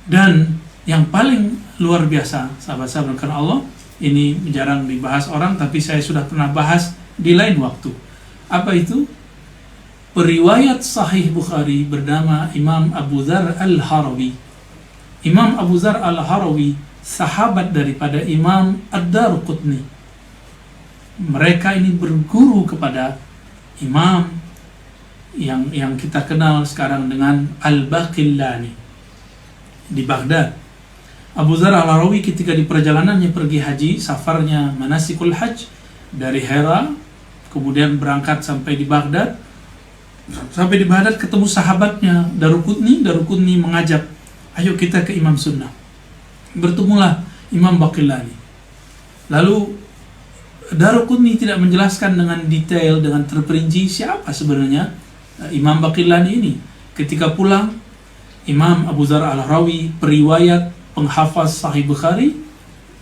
Dan yang paling luar biasa, sahabat-sahabat karena Allah, ini jarang dibahas orang, tapi saya sudah pernah bahas di lain waktu. Apa itu? Periwayat Sahih Bukhari bernama Imam Abu Dzar Al-Harawi. Imam Abu Dzar Al-Harawi sahabat daripada Imam Ad-Darqutni. Mereka ini berguru kepada Imam yang kita kenal sekarang dengan Al-Baqillani di Baghdad. Abu Dzar Al-Harawi ketika di perjalanannya pergi haji, safarnya manasikul hajj dari Hira, kemudian berangkat sampai di Baghdad. Sampai di Baghdad ketemu sahabatnya Daruqutni mengajak, "Ayo kita ke Imam Sunnah." Bertemulah Imam Baqillani. Lalu Daruqutni tidak menjelaskan dengan detail, dengan terperinci siapa sebenarnya Imam Baqillani ini. Ketika pulang, Imam Abu Dzar Al-Harawi, periwayat penghafaz Sahih Bukhari,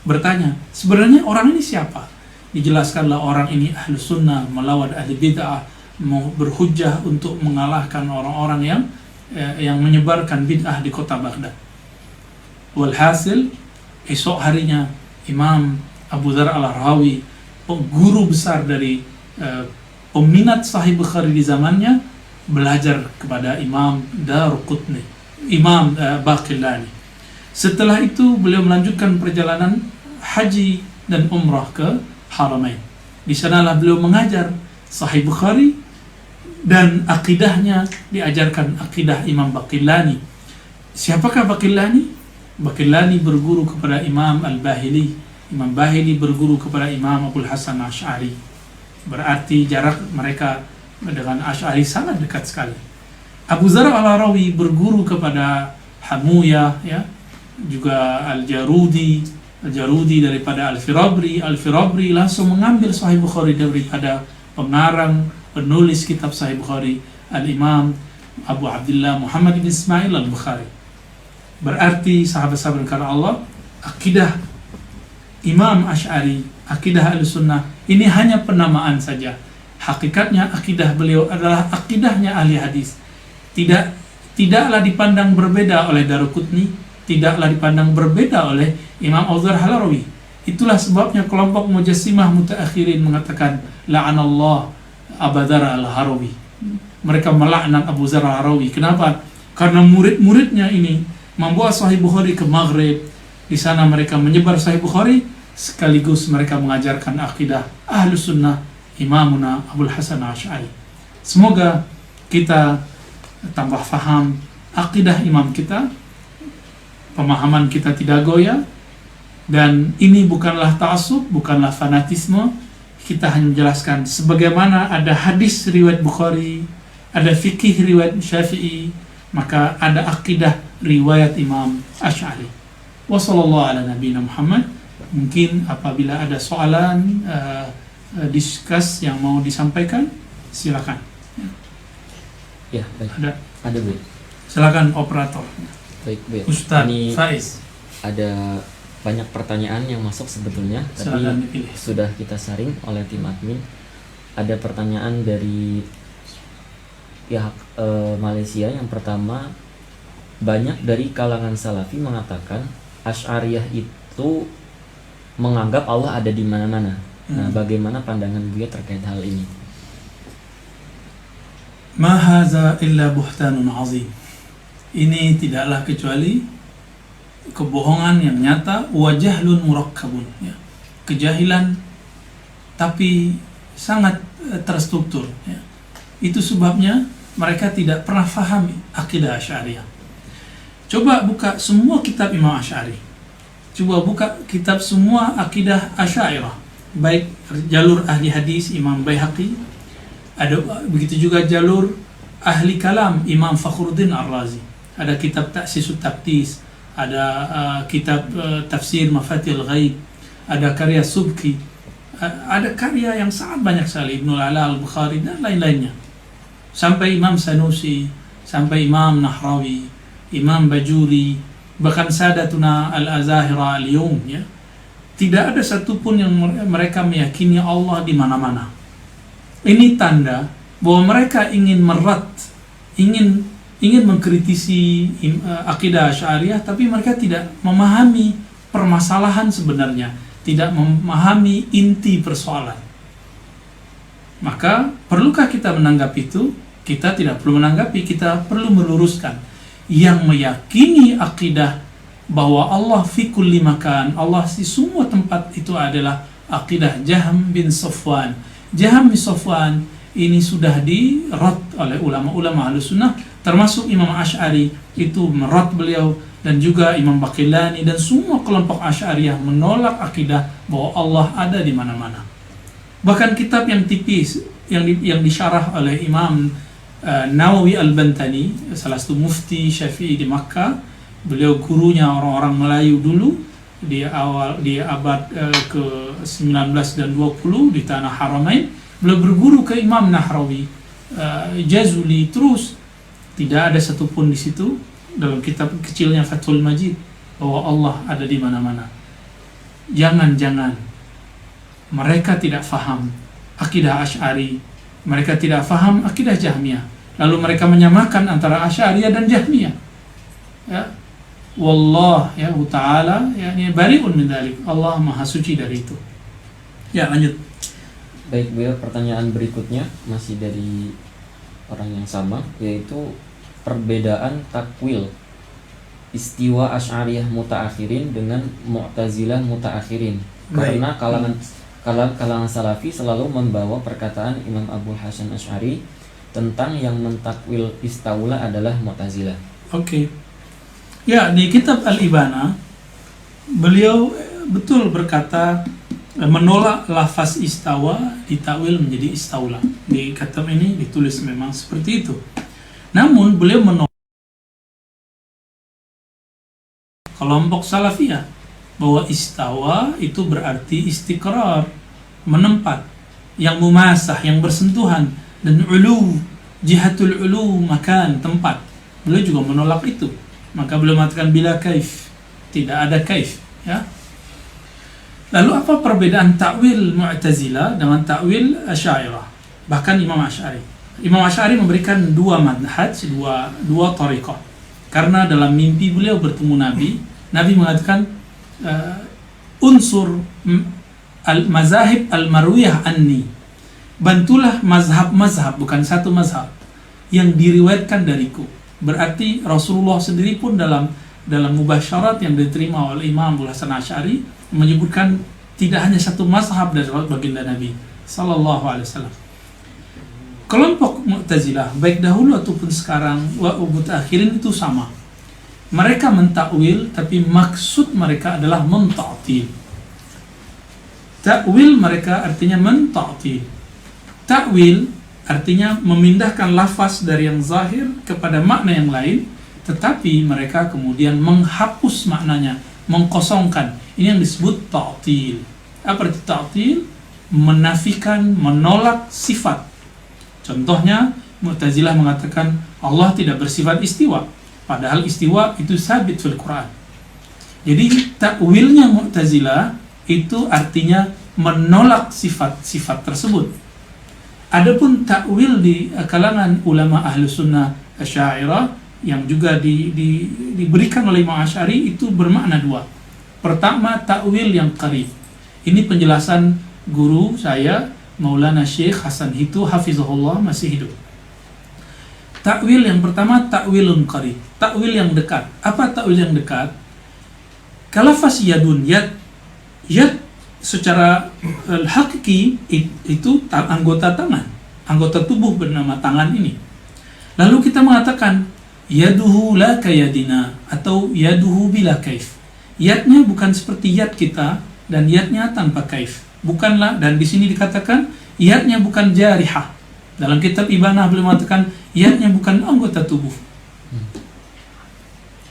bertanya, sebenarnya orang ini siapa? Dijelaskanlah orang ini ahlu sunnah, melawan ahli bid'ah, mau berhujjah untuk mengalahkan orang-orang yang menyebarkan bid'ah di kota Baghdad. Walhasil, esok harinya Imam Abu Dzar Al-Harawi, guru besar dari peminat Sahih Bukhari di zamannya, belajar kepada Imam Daruqutni, Imam Baqillani. Setelah itu beliau melanjutkan perjalanan haji dan umrah ke Haramain. Di sanalah beliau mengajar Sahih Bukhari dan akidahnya diajarkan akidah Imam Baqillani. Siapakah Baqillani? Baqillani berguru kepada Imam Al-Bahili. Imam Bahili berguru kepada Imam Abul Hasan Asy'ari. Berarti jarak mereka dengan Asy'ari sangat dekat sekali. Abu Dzar Al-Harawi berguru kepada Hamuyah, ya, juga Al-Jarudi daripada Al-Firabri langsung mengambil Sahih Bukhari daripada pengarang penulis kitab Sahih Bukhari, Al-Imam Abu Abdullah Muhammad bin Ismail Al-Bukhari. Berarti sahabat-sahabat karena Allah, akidah Imam Asy'ari, akidah Ahlussunnah ini hanya penamaan saja. Hakikatnya akidah beliau adalah akidahnya ahli hadis. Tidaklah dipandang berbeda oleh Daruqutni, tidaklah dipandang berbeda oleh Imam Al-Harawi. Itulah sebabnya kelompok Mujassimah mutaakhirin mengatakan la'anallah Abu Dzar Al-Harawi. Mereka melaknat Abu Dzar Al-Harawi. Kenapa? Karena murid-muridnya ini membawa Sahih Bukhari ke Maghrib. Di sana mereka menyebar Sahih Bukhari, sekaligus mereka mengajarkan akidah Ahlus Sunnah Imamuna Abul Hasan Asy'ari. Semoga kita tambah faham akidah imam kita, pemahaman kita tidak goyah, dan ini bukanlah ta'assub, bukanlah fanatisme. Kita hanya menjelaskan sebagaimana ada hadis riwayat Bukhari, ada fikih riwayat Syafi'i, maka ada akidah riwayat Imam Asy'ari. Wa sallallahu ala nabiyina Muhammad. Mungkin apabila ada soalan diskus yang mau disampaikan, silakan. Ya, baik. Ada Bu. Silakan operator. Baik, Bu. Ustaz Ini Faiz. ada banyak pertanyaan yang masuk sebetulnya, Silakan tapi dipilih. sudah kita saring oleh tim admin. Ada pertanyaan dari pihak Malaysia. Yang pertama, banyak dari kalangan Salafi mengatakan Asy'ariyah itu menganggap Allah ada di mana-mana. Nah, bagaimana pandangan Buya terkait hal ini? Ma hadza illa buhtanun azim. Ini tidaklah kecuali kebohongan yang nyata, wa jahlun murakkabun, ya. Kejahilan tapi sangat terstruktur, ya. Itu sebabnya mereka tidak pernah faham akidah Asy'ariyah. Coba buka semua kitab Imam Asy'ari. Coba buka kitab semua akidah Asy'ariyah, baik jalur ahli hadis Imam Baihaqi, ada begitu juga jalur ahli kalam Imam Fakhruddin Ar-Razi. Ada kitab Ta'sisut Taqdis, ada kitab tafsir Mafatihul Ghaib, ada karya Subki, ada karya yang sangat banyak sekali, Ibnul Ala Al-Bukhari dan lain-lainnya. Sampai Imam Sanusi, sampai Imam Nahrawi, Imam Bajuri, bahkan Sadatuna Al-Azahira Al-Yawm, ya. Tidak ada satupun yang mereka meyakini Allah di mana-mana. Ini tanda bahwa mereka ingin ingin mengkritisi akidah Asy'ariyah, tapi mereka tidak memahami permasalahan sebenarnya, tidak memahami inti persoalan. Maka perlukah kita menanggapi itu? Kita tidak perlu menanggapi, kita perlu meluruskan. Yang meyakini akidah bahwa Allah fi kulli makan, Allah di semua tempat, itu adalah akidah Jahm bin Safwan. Jahm bin Safwan ini sudah dirad oleh ulama-ulama Ahlussunnah, termasuk Imam Asy'ari itu merad beliau, dan juga Imam Baqillani dan semua kelompok Asy'ariyah menolak akidah bahwa Allah ada di mana-mana. Bahkan kitab yang tipis yang disyarah oleh Imam Nawawi Al-Bantani, salah satu mufti Syafi'i di Makkah, beliau gurunya orang-orang Melayu dulu di abad ke-19 dan 20 di tanah Haramain. Beliau berguru ke Imam Nahrawi, Jazuli, terus tidak ada satupun di situ dalam kitab kecilnya Fathul Majid bahwa Allah ada di mana-mana. Jangan-jangan mereka tidak faham akidah Asy'ari, mereka tidak faham akidah Jahmiyah, lalu mereka menyamakan antara Asy'ariyah dan Jahmiyah. Ya, wallah ya ta'ala yani bari'un min dzalik. Allah Maha suci dari itu. Ya, lanjut. Baik, Bu, pertanyaan berikutnya masih dari orang yang sama, yaitu perbedaan takwil istiwa Asy'ariyah mutaakhirin dengan Mu'tazilah mutaakhirin. Karena kalangan Salafi selalu membawa perkataan Imam Abul Hasan Asy'ari tentang yang mentakwil istaula adalah Mu'tazilah. Oke. Ya, di kitab Al-Ibana beliau betul berkata menolak lafaz istawa ditakwil menjadi istaula. Di kitab ini ditulis memang seperti itu. Namun beliau menolak kelompok salafiyah bahwa istawa itu berarti istiqrar, menempat, yang mumasah, yang bersentuhan, dan ulu, jihatul ulu, makan, tempat. Beliau juga menolak itu. Maka beliau mengatakan bila kaif, tidak ada kaif, ya. Lalu apa perbedaan takwil Mu'tazilah dengan takwil Asy'ariyah? Bahkan Imam Asy'ari. Imam Asy'ari memberikan dua manhaj, dua tariqah. Karena dalam mimpi beliau bertemu Nabi, Nabi mengatakan unsur al-mazahib al-marwiyah anni. Bantulah mazhab-mazhab, bukan satu mazhab, yang diriwayatkan dariku. Berarti Rasulullah sendiri pun dalam mubasyarat yang diterima oleh Imam Abu Hasan Asy'ari menyebutkan tidak hanya satu mazhab dari baginda Nabi sallallahu alaihi wasallam. Kelompok Mu'tazilah baik dahulu ataupun sekarang wa mutaakhirin itu sama. Mereka mentakwil tapi maksud mereka adalah menta'til. Takwil mereka artinya menta'til. Takwil artinya memindahkan lafaz dari yang zahir kepada makna yang lain, tetapi mereka kemudian menghapus maknanya, mengkosongkan. Ini yang disebut ta'til. Apa arti ta'til? Menafikan, menolak sifat. Contohnya, Mu'tazilah mengatakan Allah tidak bersifat istiwa, padahal istiwa itu sabit fil Quran. Jadi takwilnya Mu'tazilah itu artinya menolak sifat-sifat tersebut. Adapun takwil di kalangan ulama ahlu sunnah Asy'ariyah yang juga diberikan oleh Imam Asy'ari itu bermakna dua. Pertama, takwil yang qarib. Ini penjelasan guru saya Maulana Syekh Hasan Hitu hafizahullah, masih hidup. Takwil yang pertama takwilun qarib, takwil yang dekat. Apa takwil yang dekat? Kalafaz yadun, yad secara hakiki itu anggota tangan, anggota tubuh bernama tangan ini. Lalu kita mengatakan yaduhu la kayadina atau yaduhu bila kaif. Yadnya bukan seperti yad kita dan yadnya tanpa kaif. Bukanlah, dan di sini dikatakan yadnya bukan jarihah. Dalam kitab Ibanah beliau mengatakan yadnya bukan anggota tubuh.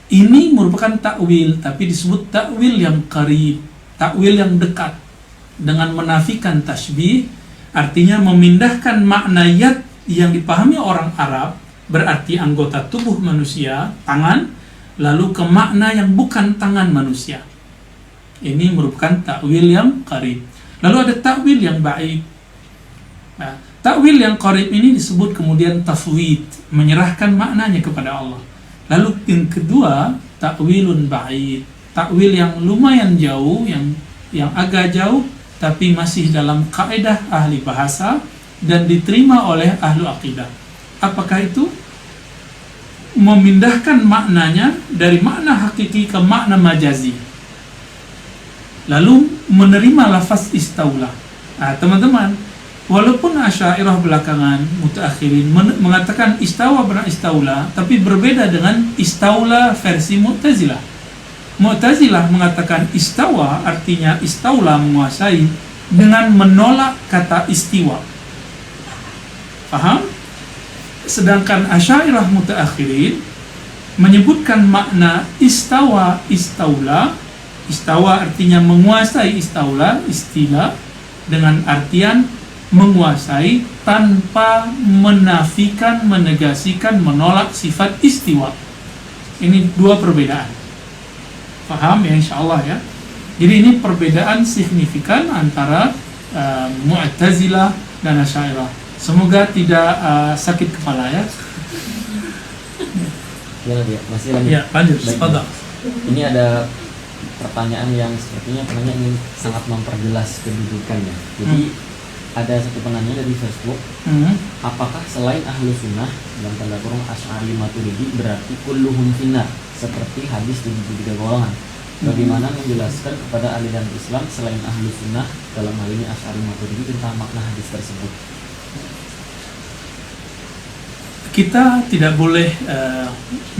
Ini merupakan takwil, tapi disebut takwil yang qarib, takwil yang dekat, dengan menafikan tasbih, artinya memindahkan makna yad yang dipahami orang Arab, berarti anggota tubuh manusia, tangan, lalu ke makna yang bukan tangan manusia. Ini merupakan takwil yang qarib. Lalu ada takwil yang ba'id. Nah, takwil yang qarib ini disebut kemudian tafwid, menyerahkan maknanya kepada Allah. Lalu yang kedua, takwilun ba'id, takwil yang lumayan jauh, yang agak jauh, tapi masih dalam kaidah ahli bahasa dan diterima oleh ahlu akidah. Apakah itu? Memindahkan maknanya dari makna hakiki ke makna majazi, lalu menerima lafaz istaula. Teman-teman, walaupun Asy'ariyah belakangan mutaakhirin mengatakan istawa benar istaula, tapi berbeda dengan istaula versi Mu'tazilah. Mu'tazilah mengatakan istawa artinya istaula, menguasai, dengan menolak kata istiwa. Paham? Sedangkan Asy'ariyah mutaakhirin menyebutkan makna istawa, istaula. Istawa artinya menguasai, istaula, istilah, dengan artian menguasai tanpa menafikan, menegasikan, menolak sifat istiwa. Ini dua perbedaan. Paham ya, insyaallah ya. Jadi ini perbedaan signifikan antara Mu'tazilah dan Asy'ariyah. Semoga tidak sakit kepala ya. Ya, masih lanjut. Ya, lanjut. Tafadhol. Ini ada pertanyaan yang sepertinya penanya ingin sangat memperjelas kedudukannya. Jadi ada satu penanya dari Facebook, apakah selain ahlu sunnah dalam tanda kurung Asy'ari Maturidi berarti kulluhum finnar seperti hadis 73 golongan? Bagaimana menjelaskan kepada aliran Islam selain ahlu sunnah, dalam hal ini Asy'ari Maturidi, tentang makna hadis tersebut? Kita tidak boleh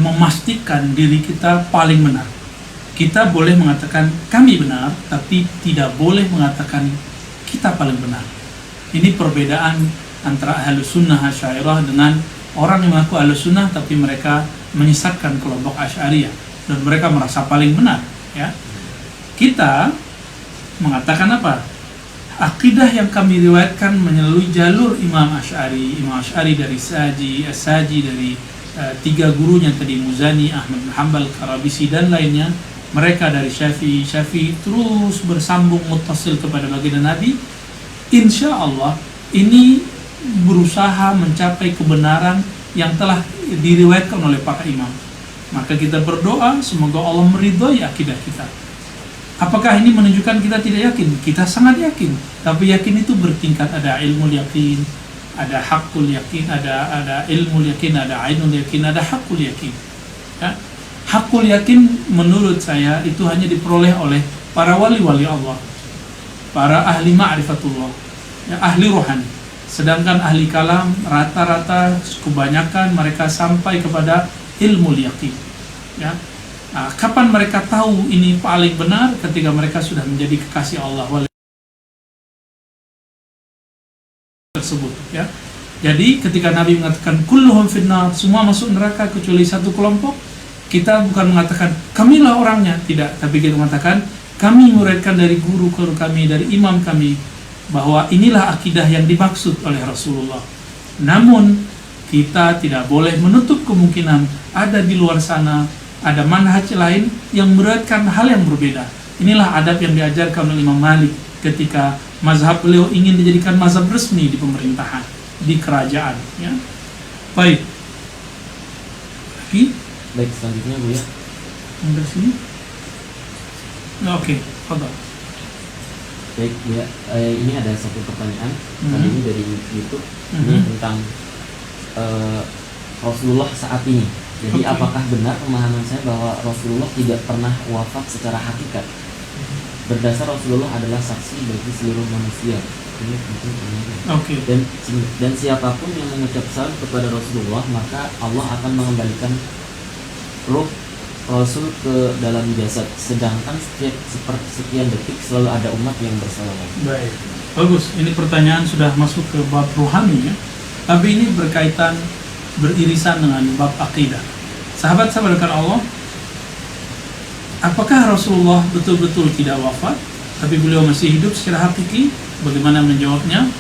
memastikan diri kita paling benar. Kita boleh mengatakan kami benar, tapi tidak boleh mengatakan kita paling benar. Ini perbedaan antara Ahlus Sunnah Asy'ariyah dengan orang yang mengaku Ahlus Sunnah tapi mereka menyesatkan kelompok Asy'ariyah. dan mereka merasa paling benar, ya. Kita mengatakan apa? Akidah yang kami riwayatkan melalui jalur Imam Asy'ari dari As-Saji dari tiga gurunya tadi, Muzani, Ahmad bin Hanbal, Karabisi dan lainnya. Mereka dari Syafi'i terus bersambung muttasil kepada baginda Nabi. Insya Allah ini berusaha mencapai kebenaran yang telah diriwayatkan oleh para imam. Maka kita berdoa semoga Allah meridhoi akidah kita. Apakah ini menunjukkan kita tidak yakin? Kita sangat yakin. Tapi yakin itu bertingkat, ada ilmu yakin, ada hakul yakin, ada ilmu yakin, ada ainul yakin, ada hakul yakin. Ya? Hakul yakin menurut saya itu hanya diperoleh oleh para wali-wali Allah, para ahli ma'rifatullah, ya, ahli rohani. Sedangkan ahli kalam rata-rata kebanyakan mereka sampai kepada ilmu yakin. Ya. Nah, kapan mereka tahu ini paling benar? Ketika mereka sudah menjadi kekasih Allah tersebut. Ya. Jadi ketika Nabi mengatakan kulluhum finnar, semua masuk neraka kecuali satu kelompok, kita bukan mengatakan kamilah orangnya, tidak, tapi kita mengatakan kami muridkan dari guru kami, dari imam kami, bahwa inilah akidah yang dimaksud oleh Rasulullah. Namun kita tidak boleh menutup kemungkinan ada di luar sana ada manhaj lain yang meriwayatkan hal yang berbeda. Inilah adab yang diajarkan oleh Imam Malik ketika mazhab beliau ingin dijadikan mazhab resmi di pemerintahan, di kerajaan, ya. Baik. Baik, selanjutnya Bu ya. Dari sini. Oke, fadhal. Baik Bu ya, ini ada satu pertanyaan kali ini dari YouTube. Ini tentang Rasulullah saat ini. Jadi apakah benar pemahaman saya bahwa Rasulullah tidak pernah wafat secara hakikat? Berdasar Rasulullah adalah saksi bagi seluruh manusia. Ini penting pertanyaan. Dan siapapun yang mengucap salam kepada Rasulullah, maka Allah akan mengembalikan ruh Rasul ke dalam jasad. Sedangkan seperti sekian detik selalu ada umat yang bersalawat. Baik, bagus. Ini pertanyaan sudah masuk ke bab rohani, ya. Tapi ini berkaitan, beririsan dengan bab akidah. Sahabat-sahabat Allah, apakah Rasulullah betul-betul tidak wafat, tapi beliau masih hidup secara hakiki? Bagaimana menjawabnya?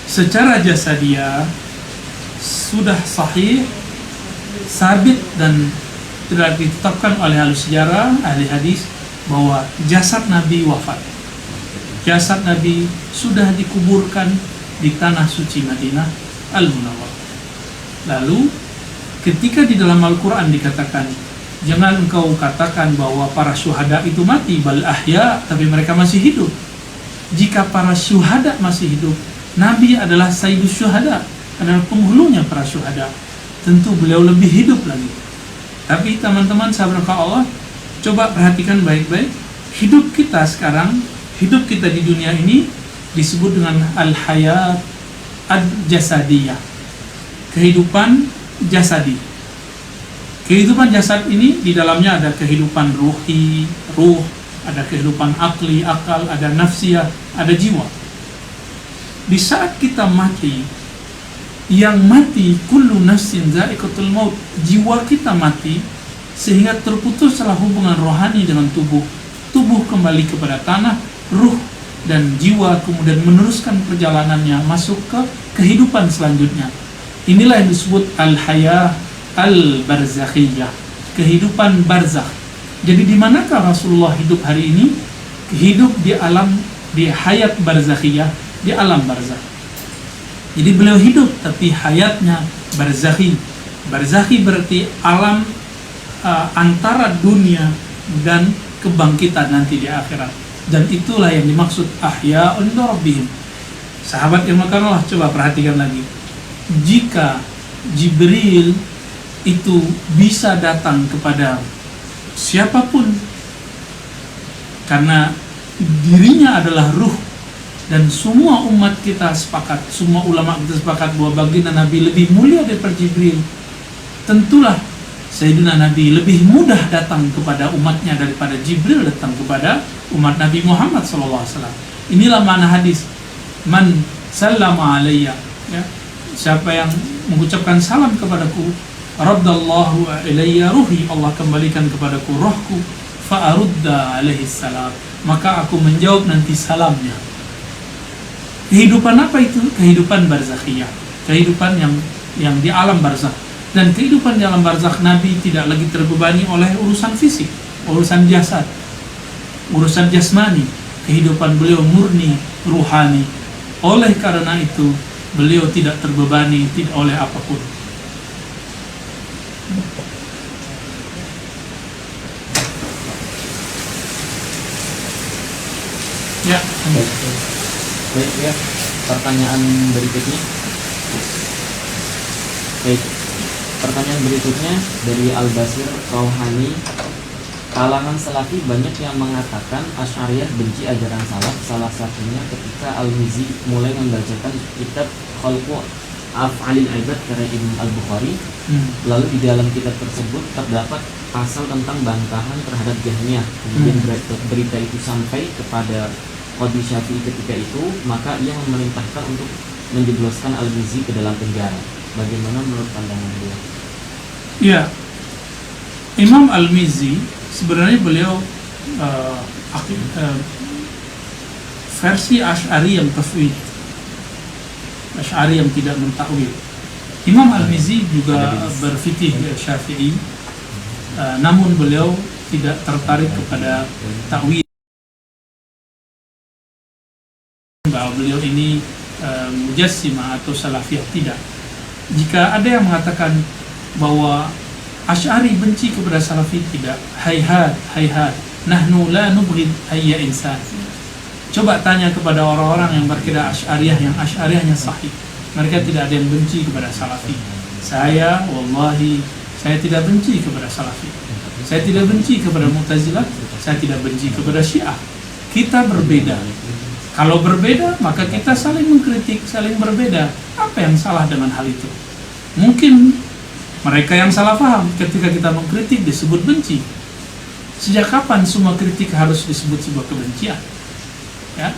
Secara jasadiah sudah sahih, sabit dan telah ditetapkan oleh ahli sejarah, ahli hadis, bahwa jasad Nabi wafat. Jasad Nabi sudah dikuburkan di tanah suci Madinah Al-Munawwarah. Lalu ketika di dalam Al-Quran dikatakan, jangan engkau katakan bahwa para syuhada itu mati, bal ahya, tapi mereka masih hidup. Jika para syuhada masih hidup, Nabi adalah sayyidus syuhada, adalah penghulunya para syuhada, tentu beliau lebih hidup lagi. Tapi teman-teman sahabat Allah, coba perhatikan baik-baik, hidup kita sekarang, hidup kita di dunia ini disebut dengan al-hayat ad-jasadiyah, kehidupan jasadi. Kehidupan jasad ini di dalamnya ada kehidupan ruh, ada kehidupan akli, akal, ada nafsiyah, ada jiwa. Di saat kita mati, yang mati kullu nafsin dha'iqatul maut, jiwa kita mati sehingga terputuslah hubungan rohani dengan tubuh. Tubuh kembali kepada tanah, ruh dan jiwa kemudian meneruskan perjalanannya masuk ke kehidupan selanjutnya. Inilah yang disebut al-hayah al-barzakhiyah, kehidupan barzakh. Jadi di manakah Rasulullah hidup hari ini? Hidup di alam, di hayat barzakhiyah, di alam barzakh. Jadi beliau hidup tapi hayatnya barzakhi. Barzakhi berarti alam antara dunia dan kebangkitan nanti di akhirat. Dan itulah yang dimaksud ahya'un rabbihim. Sahabat yang makan Allah, coba perhatikan lagi. Jika Jibril itu bisa datang kepada siapapun karena dirinya adalah ruh, dan semua umat kita sepakat, semua ulama kita sepakat bahwa baginda Nabi lebih mulia daripada Jibril, tentulah Sayyidina Nabi lebih mudah datang kepada umatnya daripada Jibril datang kepada umat Nabi Muhammad SAW. Inilah makna hadis, man sallama alayya, ya, siapa yang mengucapkan salam kepadaku, Raddallahu ilayya ruhi, Allah kembalikan kepadaku rohku, fa'arudda alaihi salam, maka aku menjawab nanti salamnya. Kehidupan apa itu? Kehidupan barzakhiyah, kehidupan yang di alam barzakh. Dan kehidupan di alam barzakh, Nabi tidak lagi terbebani oleh urusan fisik, urusan jasad, urusan jasmani. Kehidupan beliau murni, ruhani. Oleh karena itu, beliau tidak terbebani oleh apapun. Ya. Baik ya, pertanyaan berikutnya. Baik, pertanyaan berikutnya dari Al-Basir Rauhani. Kalangan Salafi banyak yang mengatakan Asy'ariyah benci ajaran salaf, salah satunya ketika Al-Mizzi mulai membacakan kitab Khalqu Af'alil Ibad karya Imam Al-Bukhari. Lalu di dalam kitab tersebut terdapat pasal tentang bantahan terhadap Jahmiyah. Kemudian berita itu sampai kepada Qadhi Syafi'i ketika itu, maka ia memerintahkan untuk menjebloskan Al-Mizzi ke dalam penjara. Bagaimana menurut pandangan beliau? Ya, Imam Al-Mizzi sebenarnya beliau versi Asy'ari yang tafwid, Asy'ari yang tidak mentakwil. Imam Al-Mizzi juga berfikih Syafi'i, namun beliau tidak tertarik kepada takwil, bahwa beliau ini mujassimah atau salafiyah, tidak. Jika ada yang mengatakan bahwa Asy'ari benci kepada Salafi, tidak. Hayhat, nahnu la nubghid ayya insan. Coba tanya kepada orang-orang yang berkira Asy'ariyah, yang Asy'ariyahnya sahih. Mereka tidak ada yang benci kepada Salafi. Saya, wallahi, saya tidak benci kepada Salafi. Saya tidak benci kepada Mu'tazilah. Saya tidak benci kepada Syiah. Kita berbeda. Kalau berbeda, maka kita saling mengkritik, saling berbeda. Apa yang salah dengan hal itu? Mungkin mereka yang salah paham ketika kita mengkritik disebut benci. Sejak kapan semua kritik harus disebut sebuah kebencian? Ya.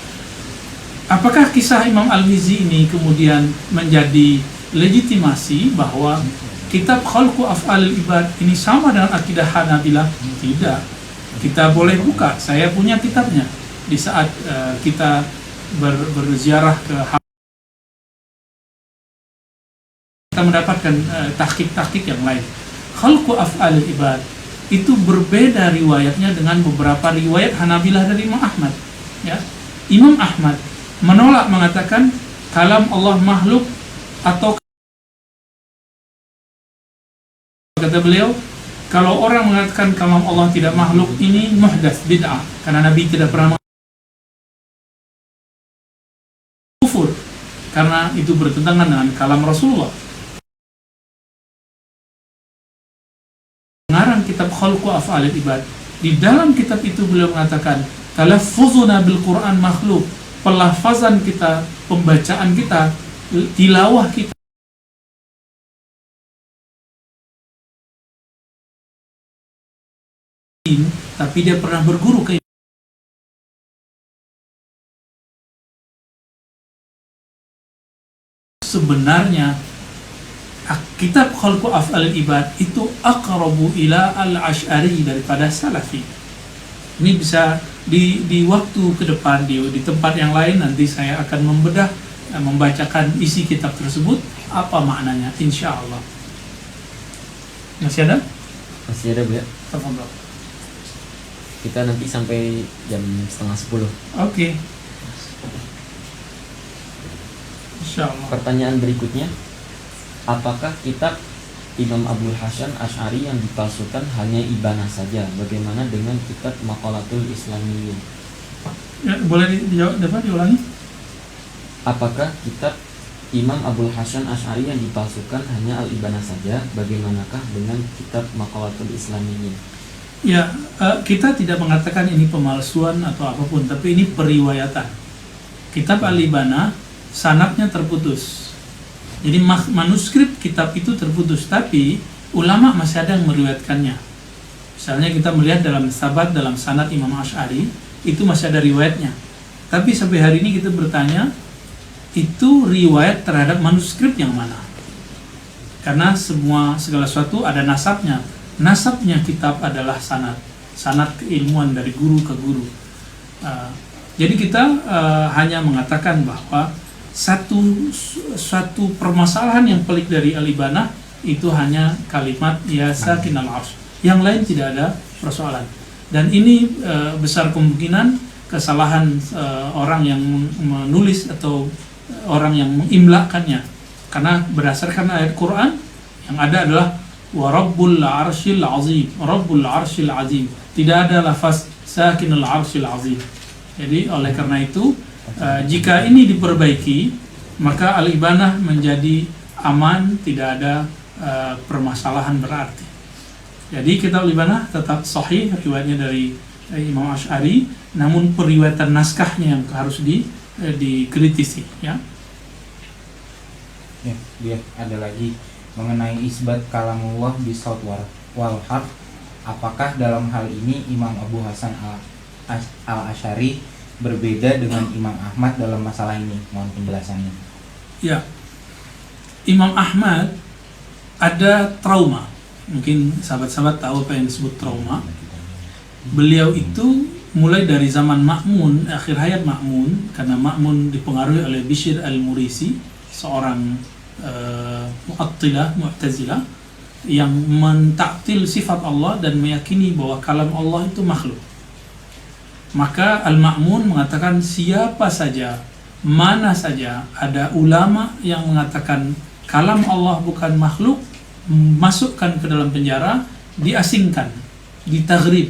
Apakah kisah Imam Al-Mizzi ini kemudian menjadi legitimasi bahwa kitab Khalqu Af'alil Ibad ini sama dengan akidah Hanabilah? Tidak. Kita boleh buka, saya punya kitabnya. Di saat kita berziarah ke kita mendapatkan tahqiq-tahqiq yang lain. Khalqu Af'alil Ibad itu berbeda riwayatnya dengan beberapa riwayat Hanabilah dari Imam Ahmad. Ya. Imam Ahmad menolak, mengatakan kalam Allah makhluk, atau kata beliau, kalau orang mengatakan kalam Allah tidak makhluk, ini muhdats, bid'ah, karena Nabi tidak pernah kufur, karena itu bertentangan dengan kalam Rasulullah. Pengarang kitab Khalqu Af'alil Ibad, di dalam kitab itu beliau mengatakan talaffuzuna bil Quran makhluk, pelafazan kita, pembacaan kita, tilawah kita tapi dia pernah berguru ke sebenarnya kitab Khalqu Af'alil Ibad itu aqrabu ila al-Asy'ari daripada Salafi. Ini bisa di waktu ke depan, di tempat yang lain nanti saya akan membedah, membacakan isi kitab tersebut, apa maknanya, insya Allah. Masih ada? Masih ada, Bu ya? Tafadhol. Kita nanti sampai jam 9:30. Oke. Insya Allah. Pertanyaan berikutnya, apakah kitab Imam Abul Hasan Asy'ari yang dipalsukan hanya ibanah saja? Bagaimana dengan kitab Maqalatul Islamiyyin? Ya, boleh dapat diulangi? Apakah kitab Imam Abul Hasan Asy'ari yang dipalsukan hanya al-ibanah saja? Bagaimanakah dengan kitab Maqalatul Islamiyyin? Ya, kita tidak mengatakan ini pemalsuan atau apapun, tapi ini periwayatan. Kitab al-ibanah sanadnya terputus. Jadi manuskrip kitab itu terputus, tapi ulama masih ada yang meriwayatkannya. Misalnya kita melihat dalam sabat, dalam sanad Imam Asy'ari, itu masih ada riwayatnya. Tapi sampai hari ini kita bertanya, itu riwayat terhadap manuskrip yang mana? Karena segala sesuatu ada nasabnya. Nasabnya kitab adalah sanad keilmuan dari guru ke guru. Jadi kita hanya mengatakan bahwa satu permasalahan yang pelik dari Al-Ibanah itu hanya kalimat ya sakinal arsy. Yang lain tidak ada persoalan. Dan ini besar kemungkinan kesalahan orang yang menulis atau orang yang mengimlakannya. Karena berdasarkan ayat Quran yang ada adalah wa rabbul arsyil azim, rabbul arsyil azim. Tidak ada lafaz sakinul arsyil azim. Jadi oleh karena itu jika ini diperbaiki, maka Al-Ibanah menjadi aman, tidak ada permasalahan berarti. Jadi kitab Al-Ibanah tetap sahih riwayatnya dari Imam Asy'ari, namun periwayatan naskahnya yang harus dikritisi, ya. Ya, dia ada lagi mengenai isbat kalamullah bi saut wal harf. Apakah dalam hal ini Imam Abu Hasan al-Asy'ari berbeda dengan Imam Ahmad dalam masalah ini? Mohon penjelasannya. Ya, Imam Ahmad ada trauma. Mungkin sahabat-sahabat tahu apa yang disebut trauma. Beliau itu mulai dari zaman Ma'mun, akhir hayat Ma'mun, karena Ma'mun dipengaruhi oleh Bishr al-Murisi, seorang Mu'tazilah yang mentaktil sifat Allah dan meyakini bahwa kalam Allah itu makhluk. Maka Al-Ma'mun mengatakan siapa saja, mana saja ada ulama yang mengatakan kalam Allah bukan makhluk, masukkan ke dalam penjara, diasingkan, ditaghrib.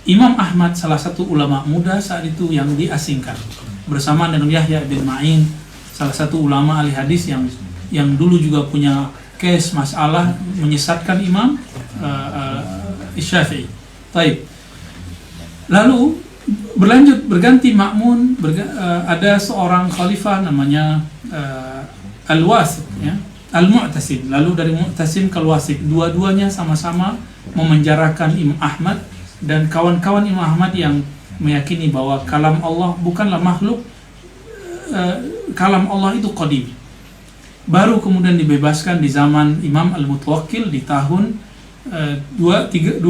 Imam Ahmad salah satu ulama muda saat itu yang diasingkan bersama dengan Yahya bin Ma'in, salah satu ulama ahli hadis yang dulu juga punya case masalah menyesatkan Imam Syafi'i. Baik. Lalu berganti Ma'mun, ada seorang khalifah namanya Al-Wasith, ya, Al-Mu'tasim. Lalu dari Mu'tasim ke Al-Wasith, dua-duanya sama-sama memenjarakan Imam Ahmad dan kawan-kawan Imam Ahmad yang meyakini bahwa kalam Allah bukanlah makhluk, kalam Allah itu qadim. Baru kemudian dibebaskan di zaman Imam Al-Mutawakkil di tahun 232.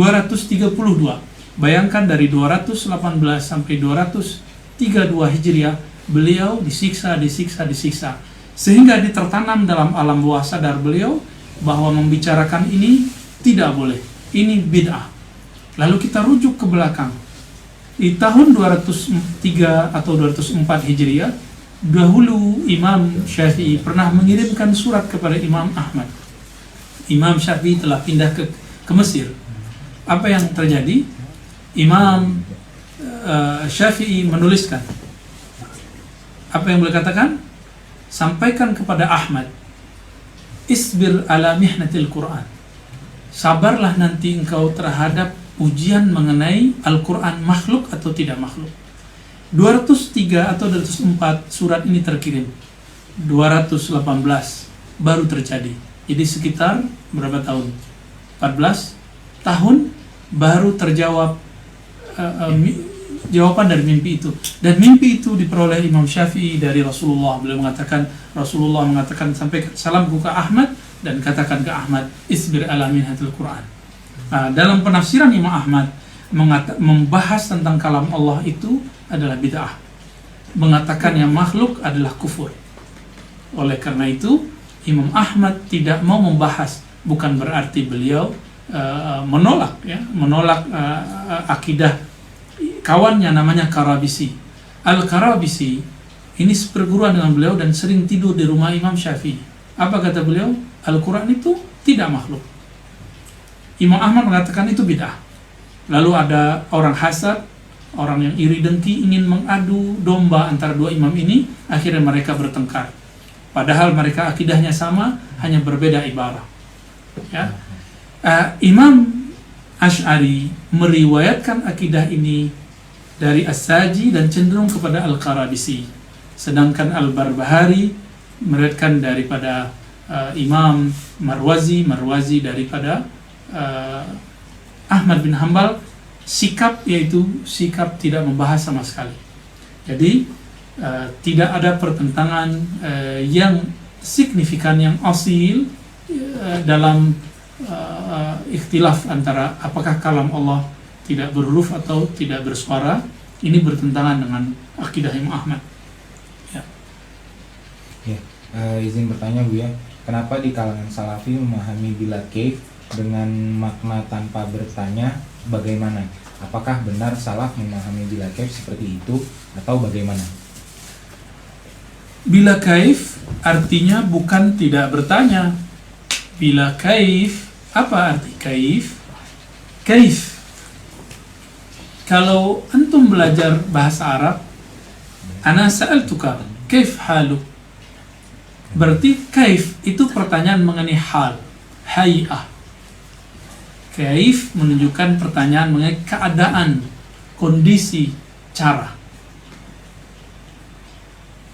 Bayangkan dari 218 sampai 232 Hijriah, beliau disiksa. Sehingga ditertanam dalam alam bawah sadar beliau bahwa membicarakan ini tidak boleh. Ini bid'ah. Lalu kita rujuk ke belakang. Di tahun 203 atau 204 Hijriah, dahulu Imam Syafi'i pernah mengirimkan surat kepada Imam Ahmad. Imam Syafi'i telah pindah ke Mesir. Apa yang terjadi? Imam Syafi'i menuliskan. Apa yang beliau katakan? Sampaikan kepada Ahmad, isbir ala mihnatil Quran. Sabarlah nanti engkau terhadap ujian mengenai Al-Quran makhluk atau tidak makhluk. 203 atau 204 surat ini terkirim. 218 baru terjadi. Jadi sekitar berapa tahun? 14 tahun baru terjawab jawaban dari mimpi itu. Dan mimpi itu diperoleh Imam Syafi'i dari Rasulullah. Rasulullah mengatakan sampaikan salamku ke Ahmad dan katakan ke Ahmad, isbir ala minhatil Quran. Dalam penafsiran Imam Ahmad membahas tentang kalam Allah itu adalah bid'ah. Mengatakan yang makhluk adalah kufur. Oleh karena itu Imam Ahmad tidak mau membahas, bukan berarti beliau menolak akidah kawannya namanya Karabisi. Al-Karabisi ini seperguruan dengan beliau dan sering tidur di rumah Imam Syafi'i. Apa kata beliau? Al-Quran itu tidak makhluk. Imam Ahmad mengatakan itu bid'ah. Lalu ada orang hasad, orang yang iri dengki ingin mengadu domba antara dua imam ini, akhirnya mereka bertengkar. Padahal mereka akidahnya sama, hanya berbeda ibarah. Ya. Imam Asy'ari meriwayatkan akidah ini dari As-Saji dan cenderung kepada Al-Karabisi. Sedangkan Al-Barbahari meriwayatkan daripada Imam Marwazi daripada Ahmad bin Hanbal, sikap yaitu sikap tidak membahas sama sekali. Jadi tidak ada pertentangan yang signifikan, yang asil dalam ikhtilaf antara apakah kalam Allah tidak berhuruf atau tidak bersuara. Ini bertentangan dengan akidah Imam Ahmad. Ya. Izin bertanya Bu ya, kenapa di kalangan Salafi memahami bila kaif dengan makna tanpa bertanya bagaimana? Apakah benar salaf memahami bila kaif seperti itu atau bagaimana? Bila kaif artinya bukan tidak bertanya. Bila kaif, apa arti kaif? Kaif, kalau antum belajar bahasa Arab, ana sa'altuka kaif haluk, berarti kaif itu pertanyaan mengenai hal, hay'ah. Kaif menunjukkan pertanyaan mengenai keadaan, kondisi, cara.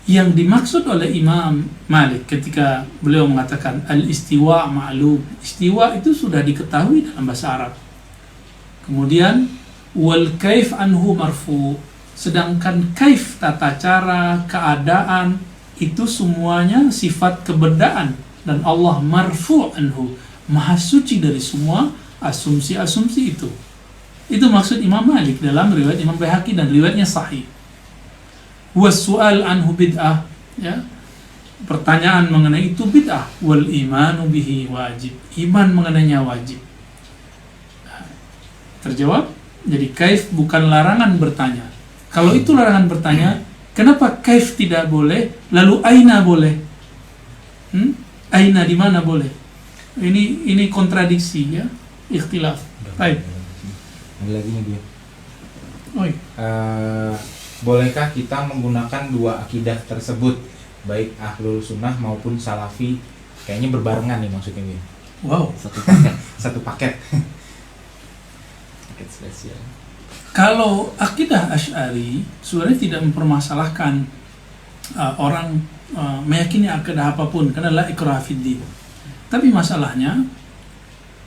Yang dimaksud oleh Imam Malik ketika beliau mengatakan al-istiwa ma'lum, istiwa itu sudah diketahui dalam bahasa Arab. Kemudian wal kaif anhu marfu, sedangkan kaif tata cara, keadaan itu semuanya sifat kebendaan, dan Allah marfu anhu, maha suci dari semua asumsi-asumsi itu. Itu maksud Imam Malik dalam riwayat Imam Baihaqi dan riwayatnya sahih. Wasu'al anhu bid'ah, ya. Pertanyaan mengenai itu bid'ah. Wal imanu bihi wajib, iman mengenainya wajib. Terjawab. Jadi kaif bukan larangan bertanya. Kalau itu larangan bertanya, kenapa kaif tidak boleh, lalu aina boleh? Aina di mana boleh? Ini kontradiksi, ya. Ikhtilaf. Baik. Ada lagi nih dia. Oi. Bolehkah kita menggunakan dua akidah tersebut, baik ahlul sunnah maupun salafi? Kayaknya berbarengan nih maksudnya dia. Wow. Satu paket. Satu paket. Paket spesial. Kalau akidah Asy'ari sebenarnya tidak mempermasalahkan orang meyakini akidah apapun, karena la ikraha fid din. Tapi masalahnya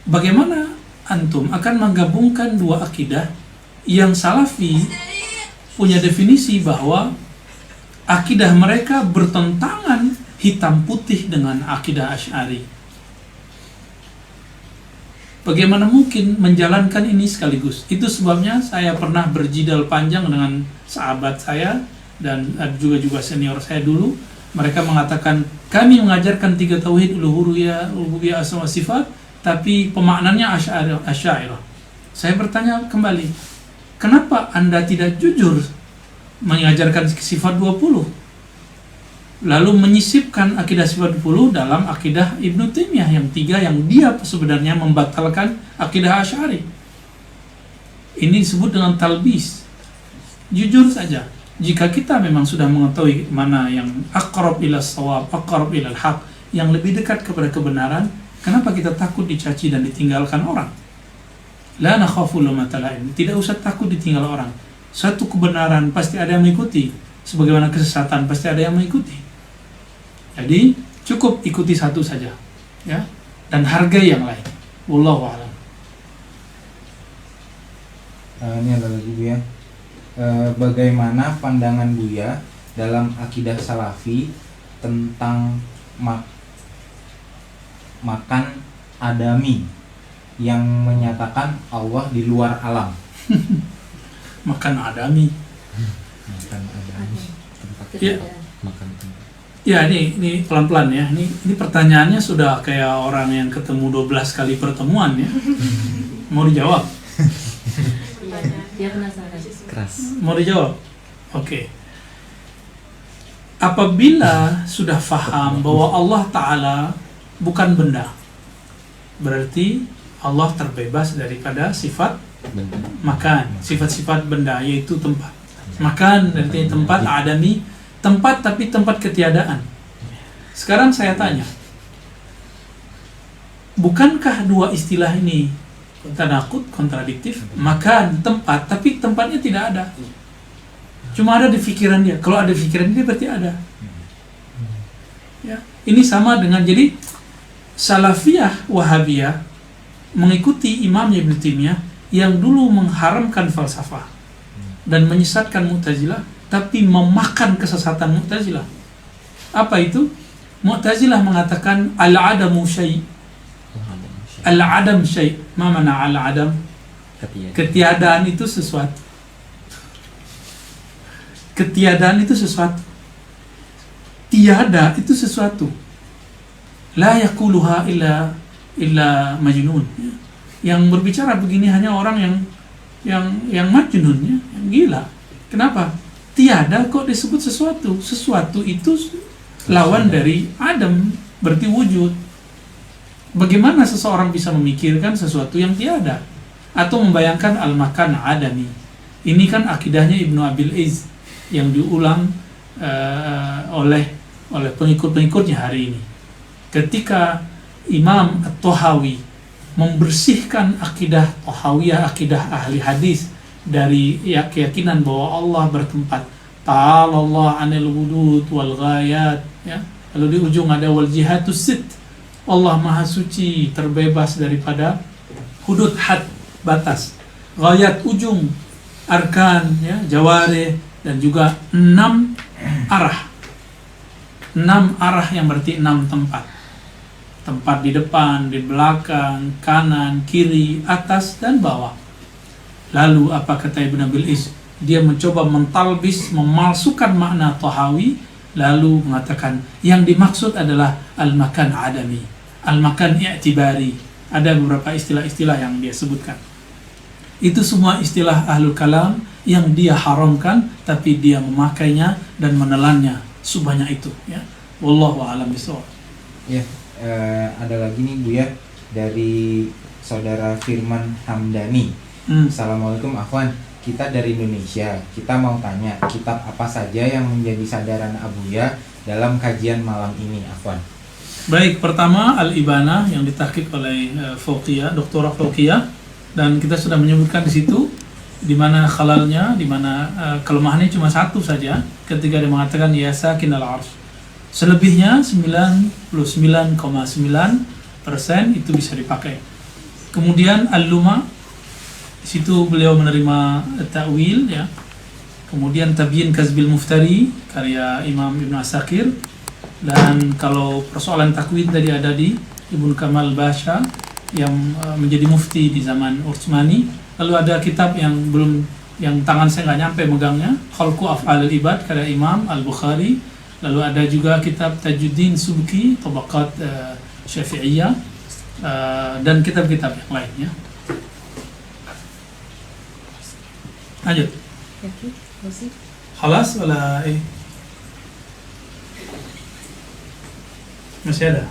bagaimana antum akan menggabungkan dua akidah yang Salafi punya definisi bahwa akidah mereka bertentangan hitam putih dengan akidah Asy'ari. Bagaimana mungkin menjalankan ini sekaligus? Itu sebabnya saya pernah berjidal panjang dengan sahabat saya dan juga senior saya dulu. Mereka mengatakan kami mengajarkan 3 tauhid uluhiyah, asma wa sifat, tapi pemaknannya Asy'ariyah. Saya bertanya kembali, kenapa Anda tidak jujur mengajarkan sifat 20? Lalu menyisipkan akidah sifat 20 dalam akidah Ibnu Taimiyah yang 3 yang dia sebenarnya membatalkan akidah Asy'ari. Ini disebut dengan talbis. Jujur saja, jika kita memang sudah mengetahui mana yang aqrab ila shawab, aqrab ila al-haq, yang lebih dekat kepada kebenaran, kenapa kita takut dicaci dan ditinggalkan orang? La nakhafu lamata laim. Tidak usah takut ditinggal orang. Satu kebenaran pasti ada yang mengikuti, sebagaimana kesesatan pasti ada yang mengikuti. Jadi cukup ikuti satu saja, ya, dan hargai yang lain. Wallahu a'lam. Ini ada lagi Bu ya. Bagaimana pandangan Buya dalam akidah Salafi tentang makan adami yang menyatakan Allah di luar alam? Makan adami. Makan adami. Ya. Makan. Ya, ini pelan-pelan ya. Ini pertanyaannya sudah kayak orang yang ketemu 12 kali pertemuan ya. Mau dijawab? Dia penasaran. Keras. Mau dijawab? Oke. Apabila sudah faham bahwa Allah Ta'ala bukan benda, berarti Allah terbebas daripada sifat Benda. makan, sifat-sifat benda, yaitu tempat. Makan artinya tempat, adami, tempat tapi tempat ketiadaan. Sekarang saya tanya, bukankah dua istilah ini tanakut, kontradiktif? Makan, tempat, tapi tempatnya tidak ada. Cuma ada di pikiran dia. Kalau ada di pikiran dia berarti ada. Ya, ini sama dengan, jadi Salafiyah Wahabiyah mengikuti Imam Ibnu Taimiyah yang dulu mengharamkan falsafah dan menyesatkan Mu'tazilah, tapi memakan kesesatan Mu'tazilah. Apa itu? Mu'tazilah mengatakan al-adamu syai'. Al-adam syai'. Ma mana al-adam? Ketiadaan itu sesuatu. Ketiadaan itu sesuatu. Tiada itu sesuatu. La yaquluha illa majnun. Yang berbicara begini hanya orang yang majnun, yang gila. Kenapa? Tiada kok disebut sesuatu. Sesuatu itu lawan dari adam, berarti wujud. Bagaimana seseorang bisa memikirkan sesuatu yang tiada atau membayangkan al-makan adami? Ini kan akidahnya Ibnu Abil Izz yang diulang oleh pengikut-pengikutnya hari ini. Ketika Imam At-Tahawi membersihkan akidah Tahawiyah, akidah ahli hadis dari keyakinan bahwa Allah bertempat, ta'ala Allah 'anil hudud wal ghayat, ya. Lalu di ujung ada wal jihatus sit. Allah Maha Suci, terbebas daripada hudud, had, batas, ghayat, ujung, arkan, ya, jawarih, dan juga 6 arah. 6 arah yang berarti 6 tempat. Tempat di depan, di belakang, kanan, kiri, atas, dan bawah. Lalu apa kata Ibn Abil Izz? Dia mencoba mentalbis, memalsukan makna Tahawi, lalu mengatakan yang dimaksud adalah al-makan adami, al-makan i'tibari. Ada beberapa istilah-istilah yang dia sebutkan. Itu semua istilah ahlul kalam yang dia haramkan, tapi dia memakainya dan menelannya sebanyak itu, ya. Wallahu a'lam bishawab. Ya, ada lagi nih Buya dari saudara Firman Hamdani. Assalamualaikum Afwan, kita dari Indonesia. Kita mau tanya, kitab apa saja yang menjadi sandaran Abuya dalam kajian malam ini, Afwan? Baik, pertama Al-Ibanah yang ditahqiq oleh Fauqiyah, Doktora Fauqiyah, dan kita sudah menyebutkan di situ di mana khalalnya, di mana kelemahannya cuma satu saja ketika dia mengatakan ya sakin al-arsh. Selebihnya 99,9% itu bisa dipakai. Kemudian Al-Luma, di situ beliau menerima ta'wil, ya. Kemudian Tabyin Kazbil Muftari karya Imam Ibn Asakir, dan kalau persoalan takwid tadi ada di Ibn Kamal Basha yang menjadi mufti di zaman Utsmani. Lalu ada kitab yang tangan saya nggak nyampe megangnya, Khalqu Af'al al-Ibad karya Imam Al-Bukhari. Lalu ada juga kitab Tajuddin Subki Tabaqat Syafi'iyah, dan kitab-kitab yang lainnya. Lanjut. Khalas wala masih ada?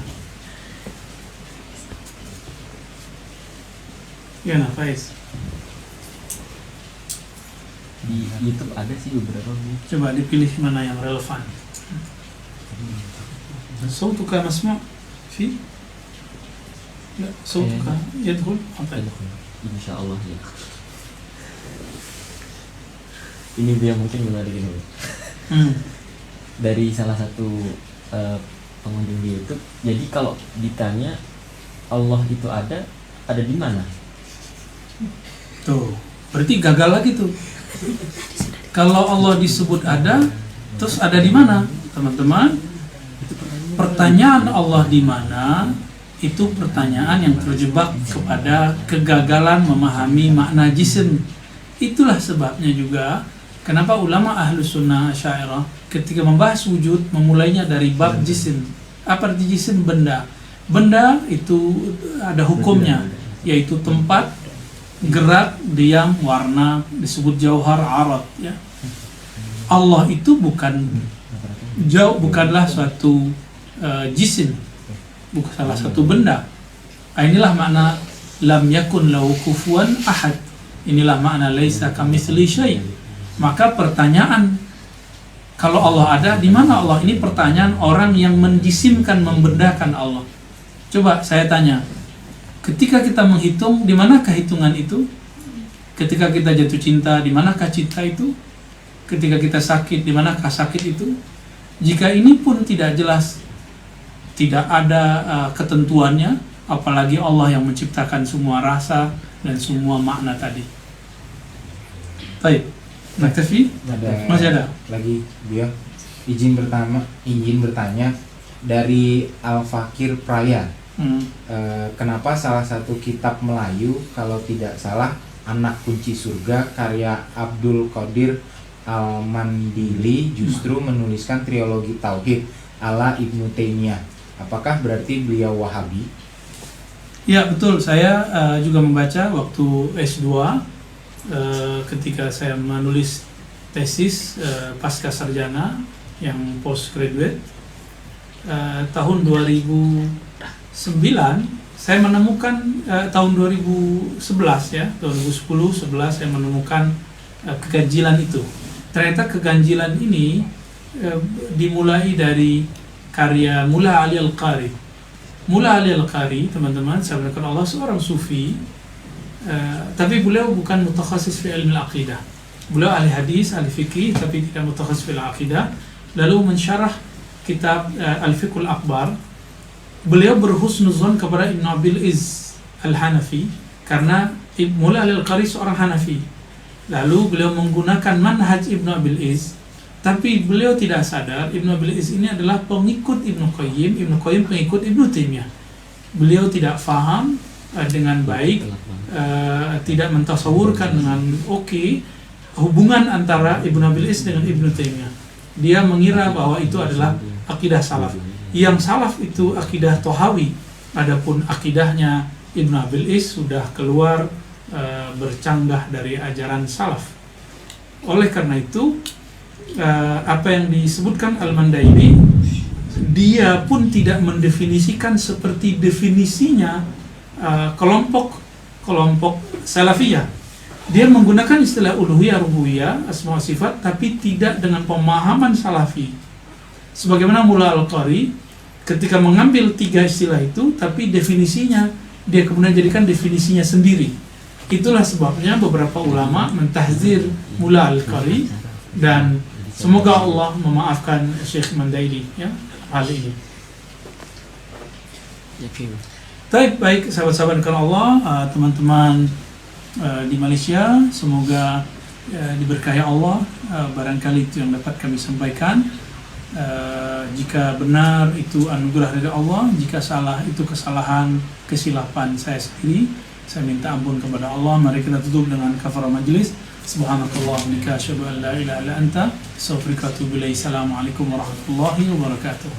Gimana Faiz? Di YouTube ada sih beberapa. Coba dipilih mana yang relevan. صوتك مسموع في؟ لا صوتك يدخل Insya Allah ya. Ini dia mungkin menarik ini. Dari salah satu pengunjung di YouTube. Jadi kalau ditanya Allah itu ada di mana? Tuh, berarti gagal lagi tuh. Kalau Allah disebut ada, terus ada di mana? Teman-teman, pertanyaan Allah di mana itu pertanyaan yang terjebak kepada kegagalan memahami makna jisim. Itulah sebabnya juga kenapa ulama Ahlus Sunnah Asy'ariyah ketika membahas wujud memulainya dari bab jisim. Apa arti jisim? Benda. Benda itu ada hukumnya, yaitu tempat, gerak, diam, warna, disebut jauhar, arad, ya. Allah itu bukanlah suatu jisim, bukan salah satu benda. Inilah makna lam yakun lahu kufuwan ahad. Inilah makna laisa kamitsli syai'. Maka pertanyaan kalau Allah ada, di mana Allah? Ini pertanyaan orang yang menjisimkan, membendakan Allah. Coba saya tanya, ketika kita menghitung, di manakah hitungan itu? Ketika kita jatuh cinta, di manakah cinta itu? Ketika kita sakit, di manakah sakit itu? Jika ini pun tidak jelas, tidak ada ketentuannya, apalagi Allah yang menciptakan semua rasa dan semua makna tadi. Baik, naktafi? Ada Masih ada? lagi dia izin bertanya, dari Al-Fakir Praya. Hmm. Kenapa salah satu kitab Melayu, kalau tidak salah Anak Kunci Surga karya Abdul Qadir Al-Mandili justru menuliskan trilogi Tauhid ala Ibnu Taimiyah? Apakah berarti beliau Wahabi? Ya betul, saya juga membaca waktu S2 ketika saya menulis tesis pasca sarjana yang postgraduate tahun 2009 saya menemukan tahun 2011 ya 2010-11 saya menemukan keganjilan itu. Ternyata keganjilan ini dimulai dari karya Mullah Ali Al-Qari. Mullah Ali Al-Qari, teman-teman, saya berkata Allah seorang sufi, tapi beliau bukan mutakhasis fi ilmu al-aqidah. Beliau ahli hadis, ahli fikih, tapi tidak mutakhasis fi al-aqidah. Lalu mensyarah kitab Al-Fiqhul Akbar. Beliau berhusnuzon kepada Ibn Abil Iz Al-Hanafi karena Mullah Ali Al-Qari seorang Hanafi. Lalu beliau menggunakan manhaj Ibn Abil Iz, tapi beliau tidak sadar Ibn Abil Iz ini adalah pengikut Ibn Qayyim pengikut Ibn Taimiyah. Beliau tidak faham dengan baik, tidak mentasawurkan dengan hubungan antara Ibn Abil Iz dengan Ibn Taimiyah. Dia mengira bahwa itu adalah akidah salaf. Yang salaf itu akidah Tohawi, adapun akidahnya Ibn Abil Iz sudah keluar bercanggah dari ajaran salaf. Oleh karena itu apa yang disebutkan Al-Mandaili, dia pun tidak mendefinisikan seperti definisinya kelompok salafiyah. Dia menggunakan istilah uluhiyah, rububiyah, asma wa sifat, tapi tidak dengan pemahaman salafi. Sebagaimana Mullah Al-Qari ketika mengambil tiga istilah itu, tapi definisinya dia kemudian jadikan definisinya sendiri. Itulah sebabnya beberapa ulama mentahzir Mullah Al-Qari, dan semoga Allah memaafkan Syekh Mandaili ya hal ini. Baik sahabat-sahabat karena Allah, teman-teman di Malaysia, semoga diberkahi Allah. Barangkali itu yang dapat kami sampaikan. Jika benar itu anugerah dari Allah, jika salah itu kesilapan saya sendiri, saya minta ampun kepada Allah. Mari kita tutup dengan kafarah majlis. Subhanakallah wa bihamdika asyhadu an la ilaha illa anta astaghfiruka wa atubu ilaik. Assalamualaikum warahmatullahi wabarakatuh.